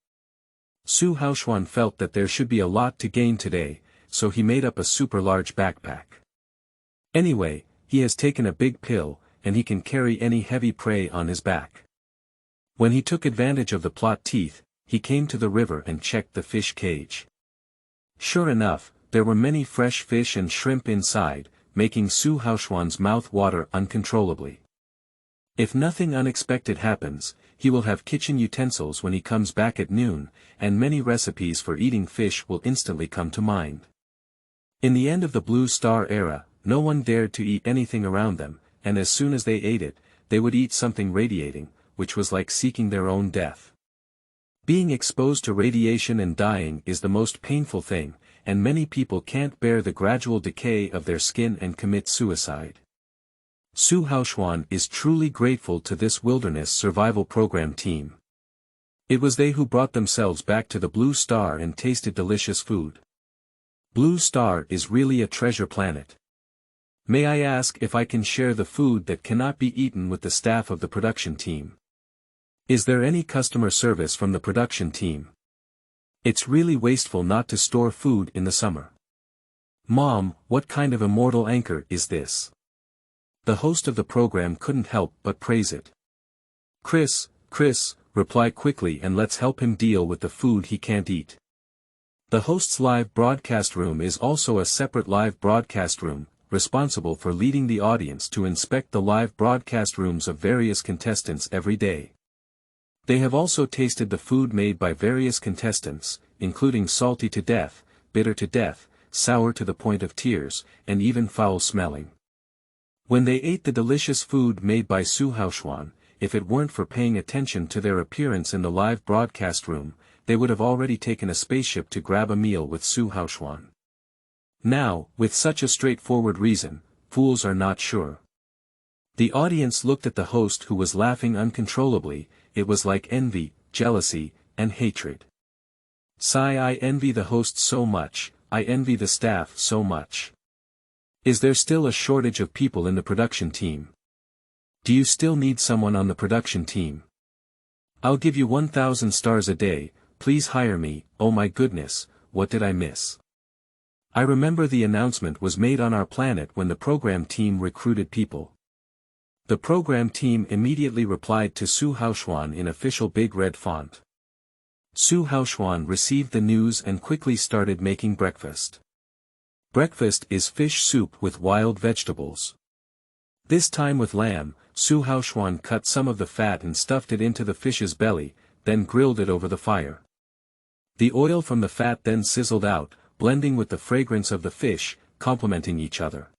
Haoxuan felt that there should be a lot to gain today, so he made up a super large backpack. Anyway, he has taken a big pill, and he can carry any heavy prey on his back. When he took advantage of the plot teeth, he came to the river and checked the fish cage. Sure enough, there were many fresh fish and shrimp inside, making Haoxuan's mouth water uncontrollably. If nothing unexpected happens, he will have kitchen utensils when he comes back at noon, and many recipes for eating fish will instantly come to mind. In the end of the Blue Star era, no one dared to eat anything around them, and as soon as they ate it, they would eat something radiating, which was like seeking their own death. Being exposed to radiation and dying is the most painful thing, and many people can't bear the gradual decay of their skin and commit suicide. Haoxuan is truly grateful to this wilderness survival program team. It was they who brought themselves back to the Blue Star and tasted delicious food. Blue Star is really a treasure planet. May I ask if I can share the food that cannot be eaten with the staff of the production team? Is there any customer service from the production team? It's really wasteful not to store food in the summer. Mom, what kind of immortal anchor is this? The host of the program couldn't help but praise it. Chris, reply quickly and let's help him deal with the food he can't eat. The host's live broadcast room is also a separate live broadcast room, responsible for leading the audience to inspect the live broadcast rooms of various contestants every day. They have also tasted the food made by various contestants, including salty to death, bitter to death, sour to the point of tears, and even foul-smelling. When they ate the delicious food made by Haoxuan, if it weren't for paying attention to their appearance in the live broadcast room, they would have already taken a spaceship to grab a meal with Haoxuan. Now, with such a straightforward reason, fools are not sure. The audience looked at the host who was laughing uncontrollably. It was like envy, jealousy, and hatred. Sigh, I envy the host so much, I envy the staff so much. Is there still a shortage of people in the production team? Do you still need someone on the production team? I'll give you 1,000 stars a day, please hire me. Oh my goodness, what did I miss? I remember the announcement was made on our planet when the program team recruited people. The program team immediately replied to Haoxuan in official big red font. Haoxuan received the news and quickly started making breakfast. Breakfast is fish soup with wild vegetables. This time with lamb, Haoxuan cut some of the fat and stuffed it into the fish's belly, then grilled it over the fire. The oil from the fat then sizzled out, blending with the fragrance of the fish, complementing each other.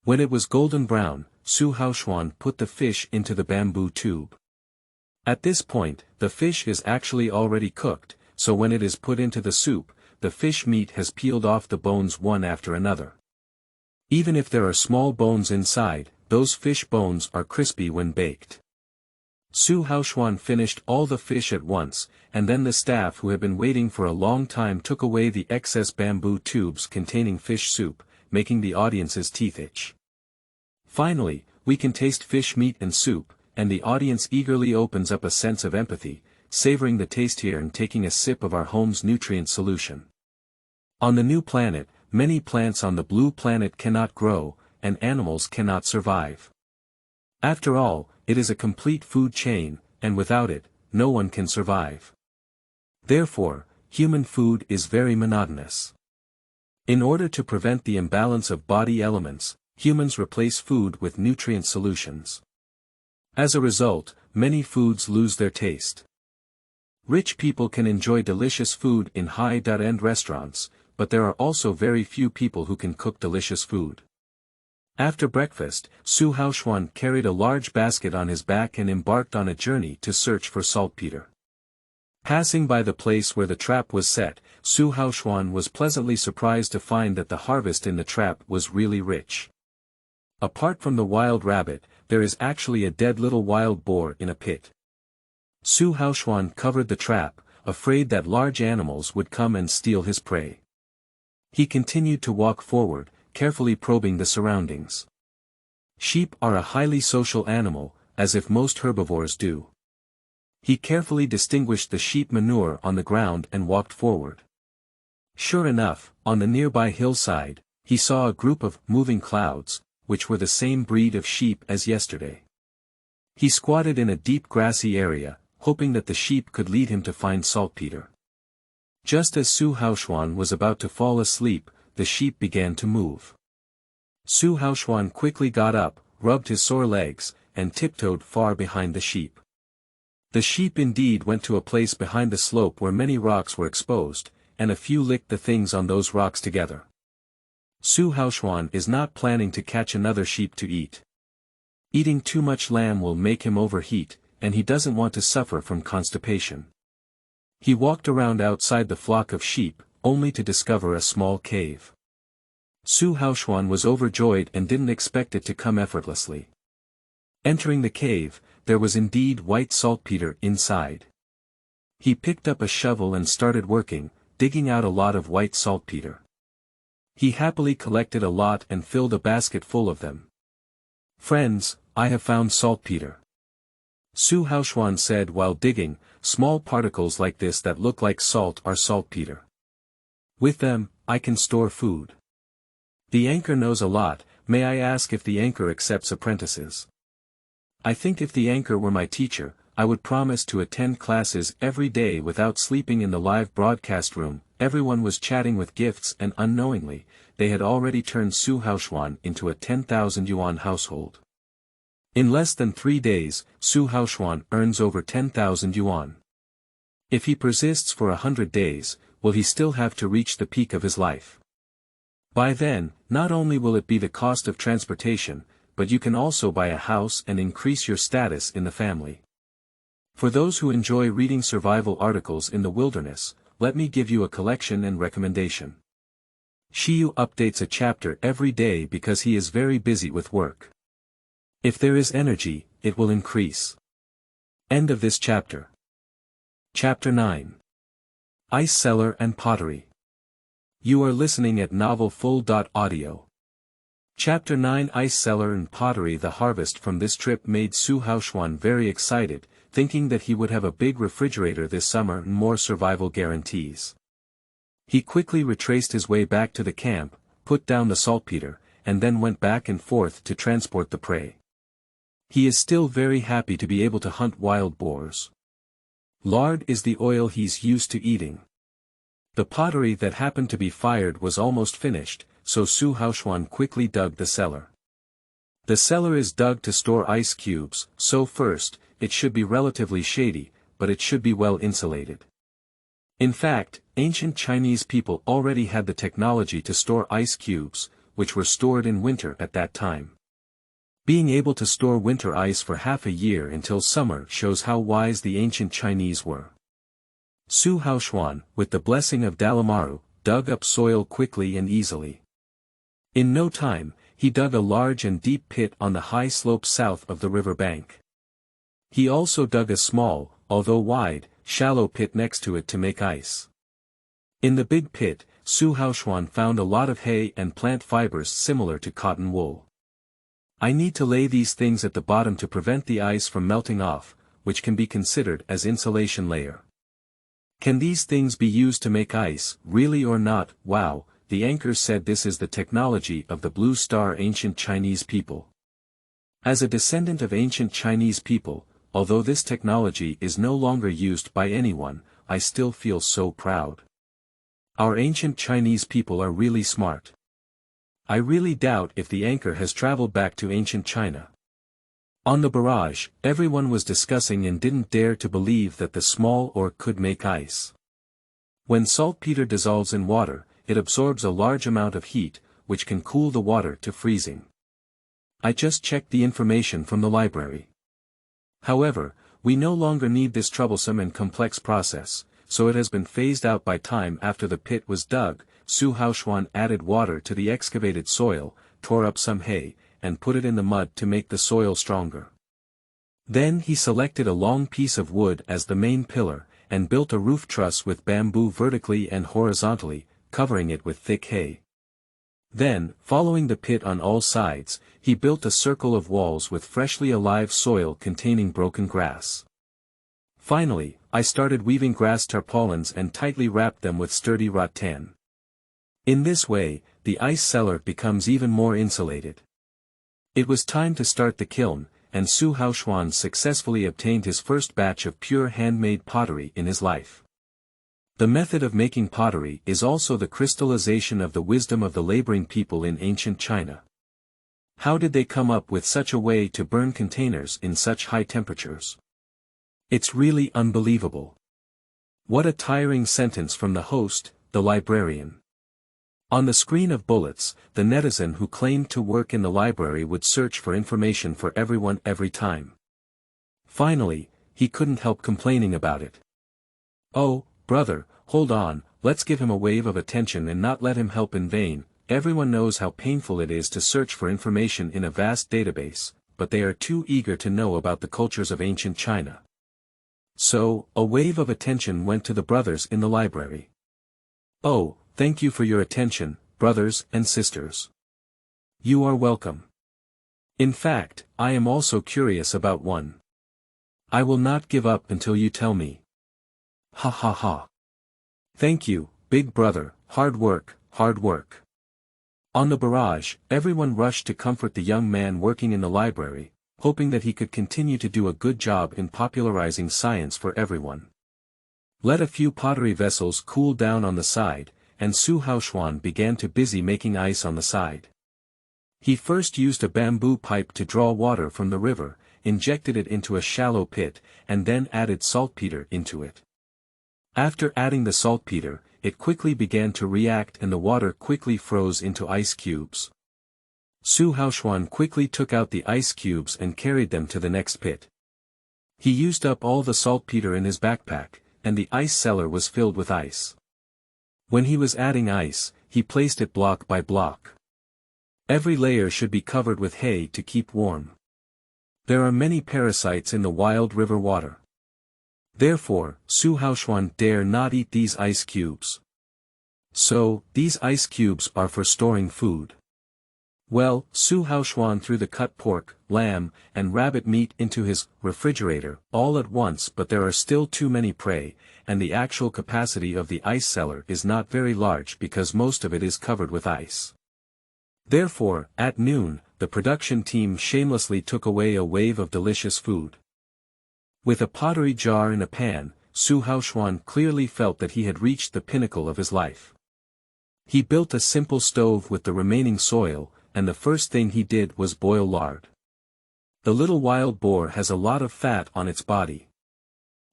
When it was golden brown, Haoxuan put the fish into the bamboo tube. At this point, the fish is actually already cooked, so when it is put into the soup, the fish meat has peeled off the bones one after another. Even if there are small bones inside, those fish bones are crispy when baked. Su Haoxuan finished all the fish at once, and then the staff who had been waiting for a long time took away the excess bamboo tubes containing fish soup, making the audience's teeth itch. Finally, we can taste fish meat and soup, and the audience eagerly opens up a sense of empathy, savoring the taste here and taking a sip of our home's nutrient solution. On the new planet, many plants on the blue planet cannot grow, and animals cannot survive. After all, it is a complete food chain, and without it, no one can survive. Therefore, human food is very monotonous. In order to prevent the imbalance of body elements, humans replace food with nutrient solutions. As a result, many foods lose their taste. Rich people can enjoy delicious food in high-end restaurants, but there are also very few people who can cook delicious food. After breakfast, Su Haoxuan carried a large basket on his back and embarked on a journey to search for saltpeter. Passing by the place where the trap was set, Su Haoxuan was pleasantly surprised to find that the harvest in the trap was really rich. Apart from the wild rabbit, there is actually a dead little wild boar in a pit. Su Haoxuan covered the trap, afraid that large animals would come and steal his prey. He continued to walk forward, carefully probing the surroundings. Sheep are a highly social animal, as if most herbivores do. He carefully distinguished the sheep manure on the ground and walked forward. Sure enough, on the nearby hillside, he saw a group of moving clouds, which were the same breed of sheep as yesterday. He squatted in a deep grassy area, hoping that the sheep could lead him to find saltpeter. Just as Su Haoxuan was about to fall asleep, the sheep began to move. Su Haoxuan quickly got up, rubbed his sore legs, and tiptoed far behind the sheep. The sheep indeed went to a place behind the slope where many rocks were exposed, and a few licked the things on those rocks together. Su Haoxuan is not planning to catch another sheep to eat. Eating too much lamb will make him overheat, and he doesn't want to suffer from constipation. He walked around outside the flock of sheep, only to discover a small cave. Su Haoxuan was overjoyed and didn't expect it to come effortlessly. Entering the cave, there was indeed white saltpeter inside. He picked up a shovel and started working, digging out a lot of white saltpeter. He happily collected a lot and filled a basket full of them. "Friends, I have found saltpeter," Su Haoxuan said while digging. "Small particles like this that look like salt are saltpeter. With them, I can store food. The anchor knows a lot. May I ask if the anchor accepts apprentices? I think if the anchor were my teacher, I would promise to attend classes every day without sleeping in the live broadcast room." Everyone was chatting with gifts, and unknowingly, they had already turned Su Haoxuan into a 10,000 yuan household. In less than 3 days, Su Haoxuan earns over 10,000 yuan. If he persists for 100 days, will he still have to reach the peak of his life? By then, not only will it be the cost of transportation, but you can also buy a house and increase your status in the family. For those who enjoy reading survival articles in the wilderness, let me give you a collection and recommendation. Shiyu updates a chapter every day because he is very busy with work. If there is energy, it will increase. End of this chapter. Chapter 9. Ice Cellar and Pottery. You are listening at novelfull.audio. Chapter 9 Ice Cellar and Pottery. The harvest from this trip made Su Haoxuan very excited, thinking that he would have a big refrigerator this summer and more survival guarantees. He quickly retraced his way back to the camp, put down the saltpeter, and then went back and forth to transport the prey. He is still very happy to be able to hunt wild boars. Lard is the oil he's used to eating. The pottery that happened to be fired was almost finished, so Su Haoxuan quickly dug the cellar. The cellar is dug to store ice cubes, so first, it should be relatively shady, but it should be well insulated. In fact, ancient Chinese people already had the technology to store ice cubes, which were stored in winter at that time. Being able to store winter ice for half a year until summer shows how wise the ancient Chinese were. Su Haoxuan, with the blessing of Dalamaru, dug up soil quickly and easily. In no time, he dug a large and deep pit on the high slope south of the river bank. He also dug a small, although wide, shallow pit next to it to make ice. In the big pit, Haoxuan found a lot of hay and plant fibers similar to cotton wool. I need to lay these things at the bottom to prevent the ice from melting off, which can be considered as insulation layer. Can these things be used to make ice, really or not? Wow, the anchor said this is the technology of the Blue Star ancient Chinese people. As a descendant of ancient Chinese people, although this technology is no longer used by anyone, I still feel so proud. Our ancient Chinese people are really smart. I really doubt if the anchor has traveled back to ancient China. On the barrage, everyone was discussing and didn't dare to believe that the small ore could make ice. When saltpeter dissolves in water, it absorbs a large amount of heat, which can cool the water to freezing. I just checked the information from the library. However, we no longer need this troublesome and complex process, so it has been phased out by time. After the pit was dug, Haoxuan added water to the excavated soil, tore up some hay, and put it in the mud to make the soil stronger. Then he selected a long piece of wood as the main pillar, and built a roof truss with bamboo vertically and horizontally, covering it with thick hay. Then, following the pit on all sides, he built a circle of walls with freshly alive soil containing broken grass. Finally, I started weaving grass tarpaulins and tightly wrapped them with sturdy rattan. In this way, the ice cellar becomes even more insulated. It was time to start the kiln, and Haoxuan successfully obtained his first batch of pure handmade pottery in his life. The method of making pottery is also the crystallization of the wisdom of the laboring people in ancient China. How did they come up with such a way to burn containers in such high temperatures? It's really unbelievable. What a tiring sentence from the host, the librarian. On the screen of bullets, the netizen who claimed to work in the library would search for information for everyone every time. Finally, he couldn't help complaining about it. Oh, brother, hold on, let's give him a wave of attention and not let him help in vain. Everyone knows how painful it is to search for information in a vast database, but they are too eager to know about the cultures of ancient China. So, a wave of attention went to the brothers in the library. Oh, thank you for your attention, brothers and sisters. You are welcome. In fact, I am also curious about one. I will not give up until you tell me. Ha ha ha. Thank you, big brother, hard work, hard work. On the barrage, everyone rushed to comfort the young man working in the library, hoping that he could continue to do a good job in popularizing science for everyone. Let a few pottery vessels cool down on the side, and Haoxuan began to busy making ice on the side. He first used a bamboo pipe to draw water from the river, injected it into a shallow pit, and then added saltpeter into it. After adding the saltpeter, it quickly began to react and the water quickly froze into ice cubes. Haoxuan quickly took out the ice cubes and carried them to the next pit. He used up all the saltpeter in his backpack, and the ice cellar was filled with ice. When he was adding ice, he placed it block by block. Every layer should be covered with hay to keep warm. There are many parasites in the wild river water. Therefore, Haoxuan dare not eat these ice cubes. So, these ice cubes are for storing food. Well, Haoxuan threw the cut pork, lamb, and rabbit meat into his refrigerator all at once, but there are still too many prey, and the actual capacity of the ice cellar is not very large because most of it is covered with ice. Therefore, at noon, the production team shamelessly took away a wave of delicious food. With a pottery jar in a pan, Haoxuan clearly felt that he had reached the pinnacle of his life. He built a simple stove with the remaining soil, and the first thing he did was boil lard. The little wild boar has a lot of fat on its body.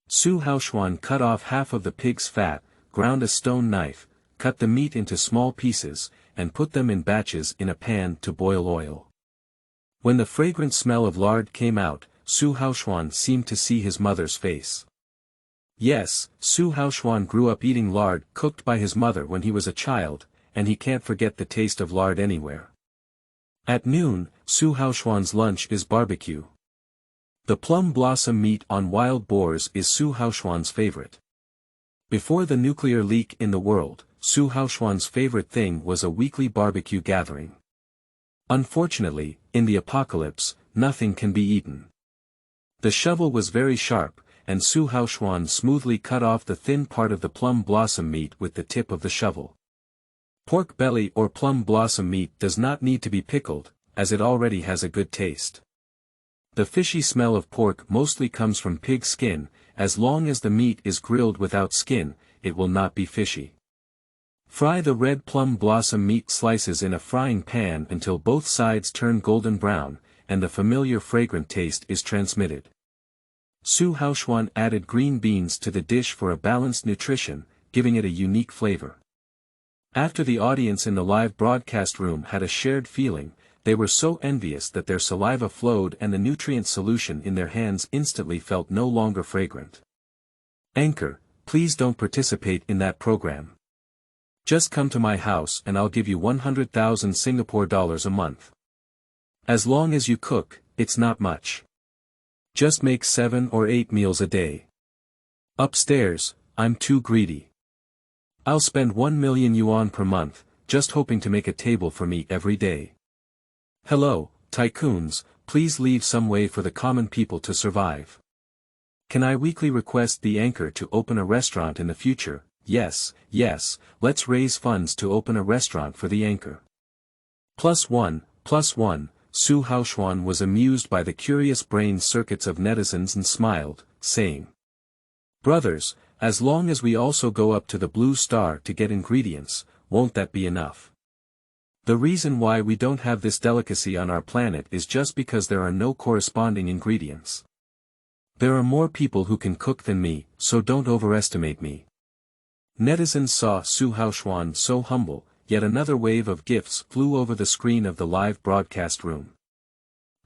Haoxuan cut off half of the pig's fat, ground a stone knife, cut the meat into small pieces, and put them in batches in a pan to boil oil. When the fragrant smell of lard came out, Haoxuan seemed to see his mother's face. Yes, Haoxuan grew up eating lard cooked by his mother when he was a child, and he can't forget the taste of lard anywhere. At noon, Haoxuan's lunch is barbecue. The plum blossom meat on wild boars is Haoxuan's favorite. Before the nuclear leak in the world, Haoxuan's favorite thing was a weekly barbecue gathering. Unfortunately, in the apocalypse, nothing can be eaten. The shovel was very sharp, and Haoxuan smoothly cut off the thin part of the plum blossom meat with the tip of the shovel. Pork belly or plum blossom meat does not need to be pickled, as it already has a good taste. The fishy smell of pork mostly comes from pig skin. As long as the meat is grilled without skin, it will not be fishy. Fry the red plum blossom meat slices in a frying pan until both sides turn golden brown, and the familiar fragrant taste is transmitted. Haoxuan added green beans to the dish for a balanced nutrition, giving it a unique flavor. After the audience in the live broadcast room had a shared feeling, they were so envious that their saliva flowed and the nutrient solution in their hands instantly felt no longer fragrant. Anchor, please don't participate in that program. Just come to my house and I'll give you 100,000 Singapore dollars a month. As long as you cook, it's not much. Just make 7 or 8 meals a day. Upstairs, I'm too greedy. I'll spend 1 million yuan per month, just hoping to make a table for me every day. Hello, tycoons, please leave some way for the common people to survive. Can I weekly request the anchor to open a restaurant in the future? Yes, let's raise funds to open a restaurant for the anchor. +1, +1, Haoxuan was amused by the curious brain circuits of netizens and smiled, saying, "Brothers, as long as we also go up to the Blue Star to get ingredients, won't that be enough? The reason why we don't have this delicacy on our planet is just because there are no corresponding ingredients. There are more people who can cook than me, so don't overestimate me." Netizens saw Haoxuan so humble, yet another wave of gifts flew over the screen of the live broadcast room.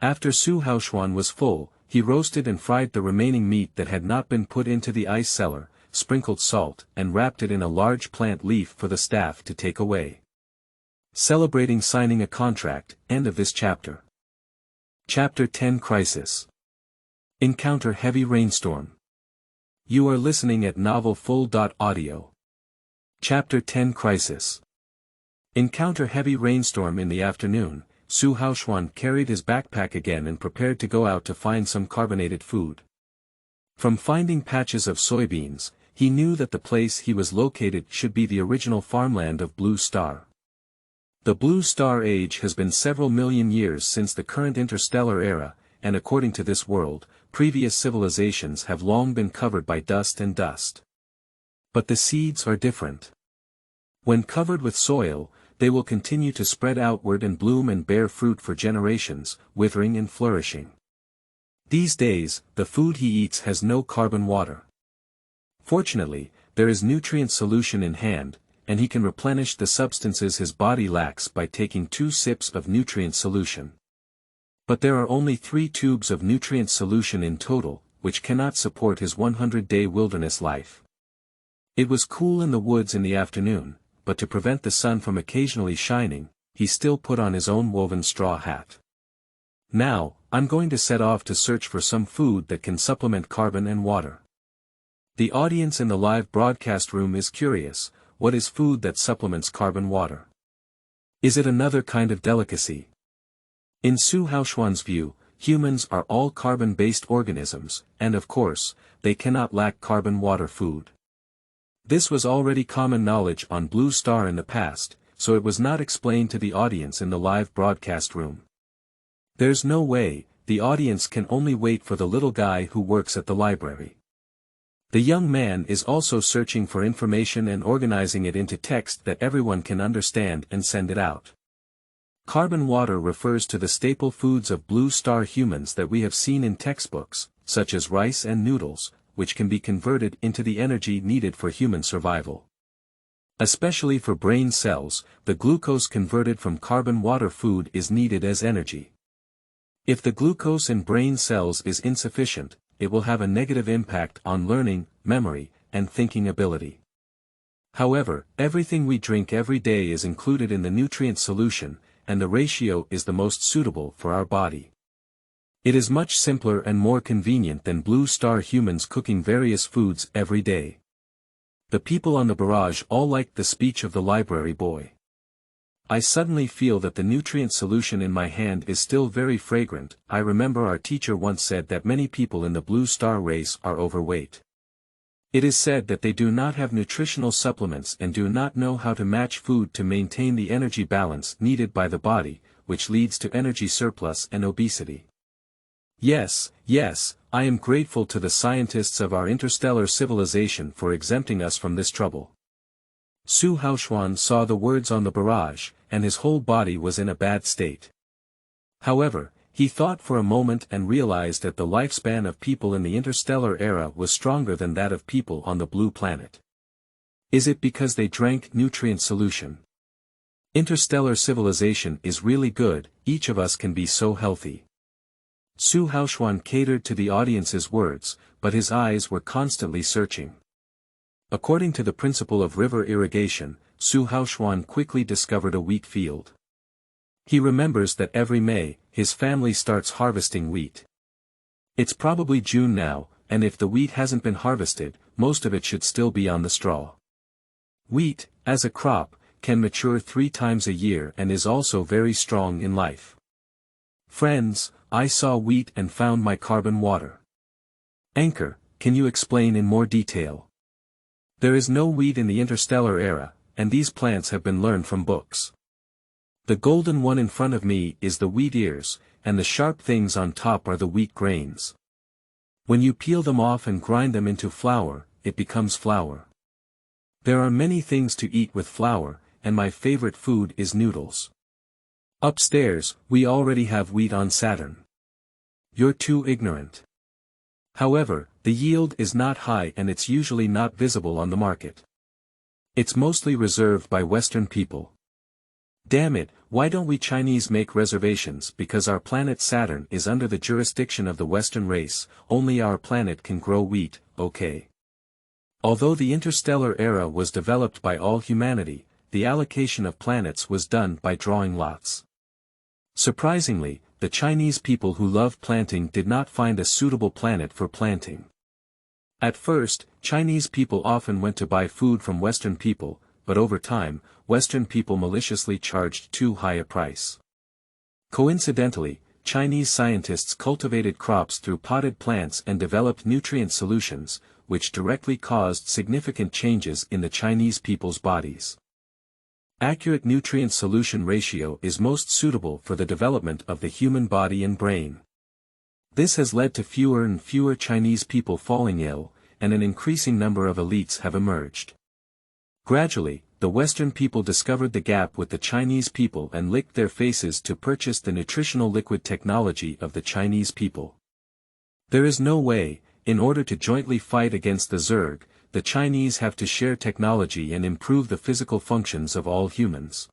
After Haoxuan was full, he roasted and fried the remaining meat that had not been put into the ice cellar, sprinkled salt, and wrapped it in a large plant leaf for the staff to take away. Celebrating signing a contract, end of this chapter. Chapter 10 Crisis. Encounter heavy rainstorm. You are listening at novelfull.audio. Chapter 10 Crisis. Encounter heavy rainstorm in the afternoon. Haoxuan carried his backpack again and prepared to go out to find some carbonated food. From finding patches of soybeans, he knew that the place he was located should be the original farmland of Blue Star. The Blue Star Age has been several million years since the current interstellar era, and according to this world, previous civilizations have long been covered by dust and dust. But the seeds are different. When covered with soil, they will continue to spread outward and bloom and bear fruit for generations, withering and flourishing. These days, the food he eats has no carbon water. Fortunately, there is nutrient solution in hand, and he can replenish the substances his body lacks by taking 2 sips of nutrient solution. But there are only 3 tubes of nutrient solution in total, which cannot support his 100-day wilderness life. It was cool in the woods in the afternoon, but to prevent the sun from occasionally shining, he still put on his own woven straw hat. Now, I'm going to set off to search for some food that can supplement carbon and water. The audience in the live broadcast room is curious. What is food that supplements carbon water? Is it another kind of delicacy? In Haoxuan's view, humans are all carbon-based organisms, and of course, they cannot lack carbon-water food. This was already common knowledge on Blue Star in the past, so it was not explained to the audience in the live broadcast room. There's no way, the audience can only wait for the little guy who works at the library. The young man is also searching for information and organizing it into text that everyone can understand and send it out. Carbon water refers to the staple foods of Blue Star humans that we have seen in textbooks, such as rice and noodles, which can be converted into the energy needed for human survival. Especially for brain cells, the glucose converted from carbon water food is needed as energy. If the glucose in brain cells is insufficient, it will have a negative impact on learning, memory, and thinking ability. However, everything we drink every day is included in the nutrient solution, and the ratio is the most suitable for our body. It is much simpler and more convenient than Blue Star humans cooking various foods every day. The people on the barrage all liked the speech of the library boy. I suddenly feel that the nutrient solution in my hand is still very fragrant. I remember our teacher once said that many people in the Blue Star race are overweight. It is said that they do not have nutritional supplements and do not know how to match food to maintain the energy balance needed by the body, which leads to energy surplus and obesity. Yes, I am grateful to the scientists of our interstellar civilization for exempting us from this trouble. Haoxuan saw the words on the barrage, and his whole body was in a bad state. However, he thought for a moment and realized that the lifespan of people in the interstellar era was stronger than that of people on the blue planet. Is it because they drank nutrient solution? Interstellar civilization is really good, each of us can be so healthy. Haoxuan catered to the audience's words, but his eyes were constantly searching. According to the principle of river irrigation, Haoxuan quickly discovered a wheat field. He remembers that every May, his family starts harvesting wheat. It's probably June now, and if the wheat hasn't been harvested, most of it should still be on the straw. Wheat, as a crop, can mature 3 times a year and is also very strong in life. Friends, I saw wheat and found my carbon water. Anchor, can you explain in more detail? There is no wheat in the interstellar era, and these plants have been learned from books. The golden one in front of me is the wheat ears, and the sharp things on top are the wheat grains. When you peel them off and grind them into flour, it becomes flour. There are many things to eat with flour, and my favorite food is noodles. Upstairs, we already have wheat on Saturn. You're too ignorant. However, the yield is not high and it's usually not visible on the market. It's mostly reserved by Western people. Damn it, why don't we Chinese make reservations? Because our planet Saturn is under the jurisdiction of the Western race, only our planet can grow wheat, okay. Although the interstellar era was developed by all humanity, the allocation of planets was done by drawing lots. Surprisingly, the Chinese people who love planting did not find a suitable planet for planting. At first, Chinese people often went to buy food from Western people, but over time, Western people maliciously charged too high a price. Coincidentally, Chinese scientists cultivated crops through potted plants and developed nutrient solutions, which directly caused significant changes in the Chinese people's bodies. Accurate nutrient solution ratio is most suitable for the development of the human body and brain. This has led to fewer and fewer Chinese people falling ill, and an increasing number of elites have emerged. Gradually, the Western people discovered the gap with the Chinese people and licked their faces to purchase the nutritional liquid technology of the Chinese people. There is no way, in order to jointly fight against the Zerg, the Chinese have to share technology and improve the physical functions of all humans.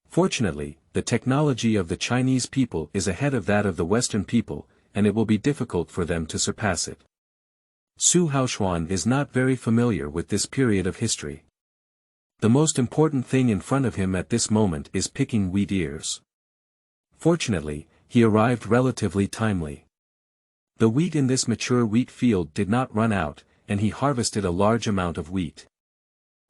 Fortunately, the technology of the Chinese people is ahead of that of the Western people, and it will be difficult for them to surpass it. Haoxuan is not very familiar with this period of history. The most important thing in front of him at this moment is picking wheat ears. Fortunately, he arrived relatively timely. The wheat in this mature wheat field did not run out, and he harvested a large amount of wheat.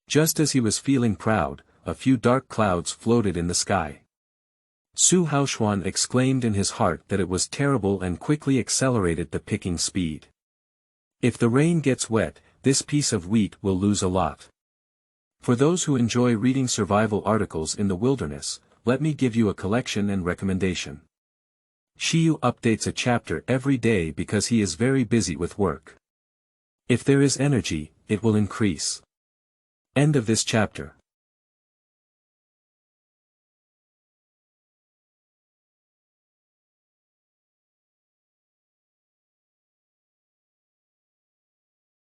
Just as he was feeling proud, a few dark clouds floated in the sky. Haoxuan exclaimed in his heart that it was terrible and quickly accelerated the picking speed. If the rain gets wet, this piece of wheat will lose a lot. For those who enjoy reading survival articles in the wilderness, let me give you a collection and recommendation. Shiyu updates a chapter every day because he is very busy with work. If there is energy, it will increase. End of this chapter.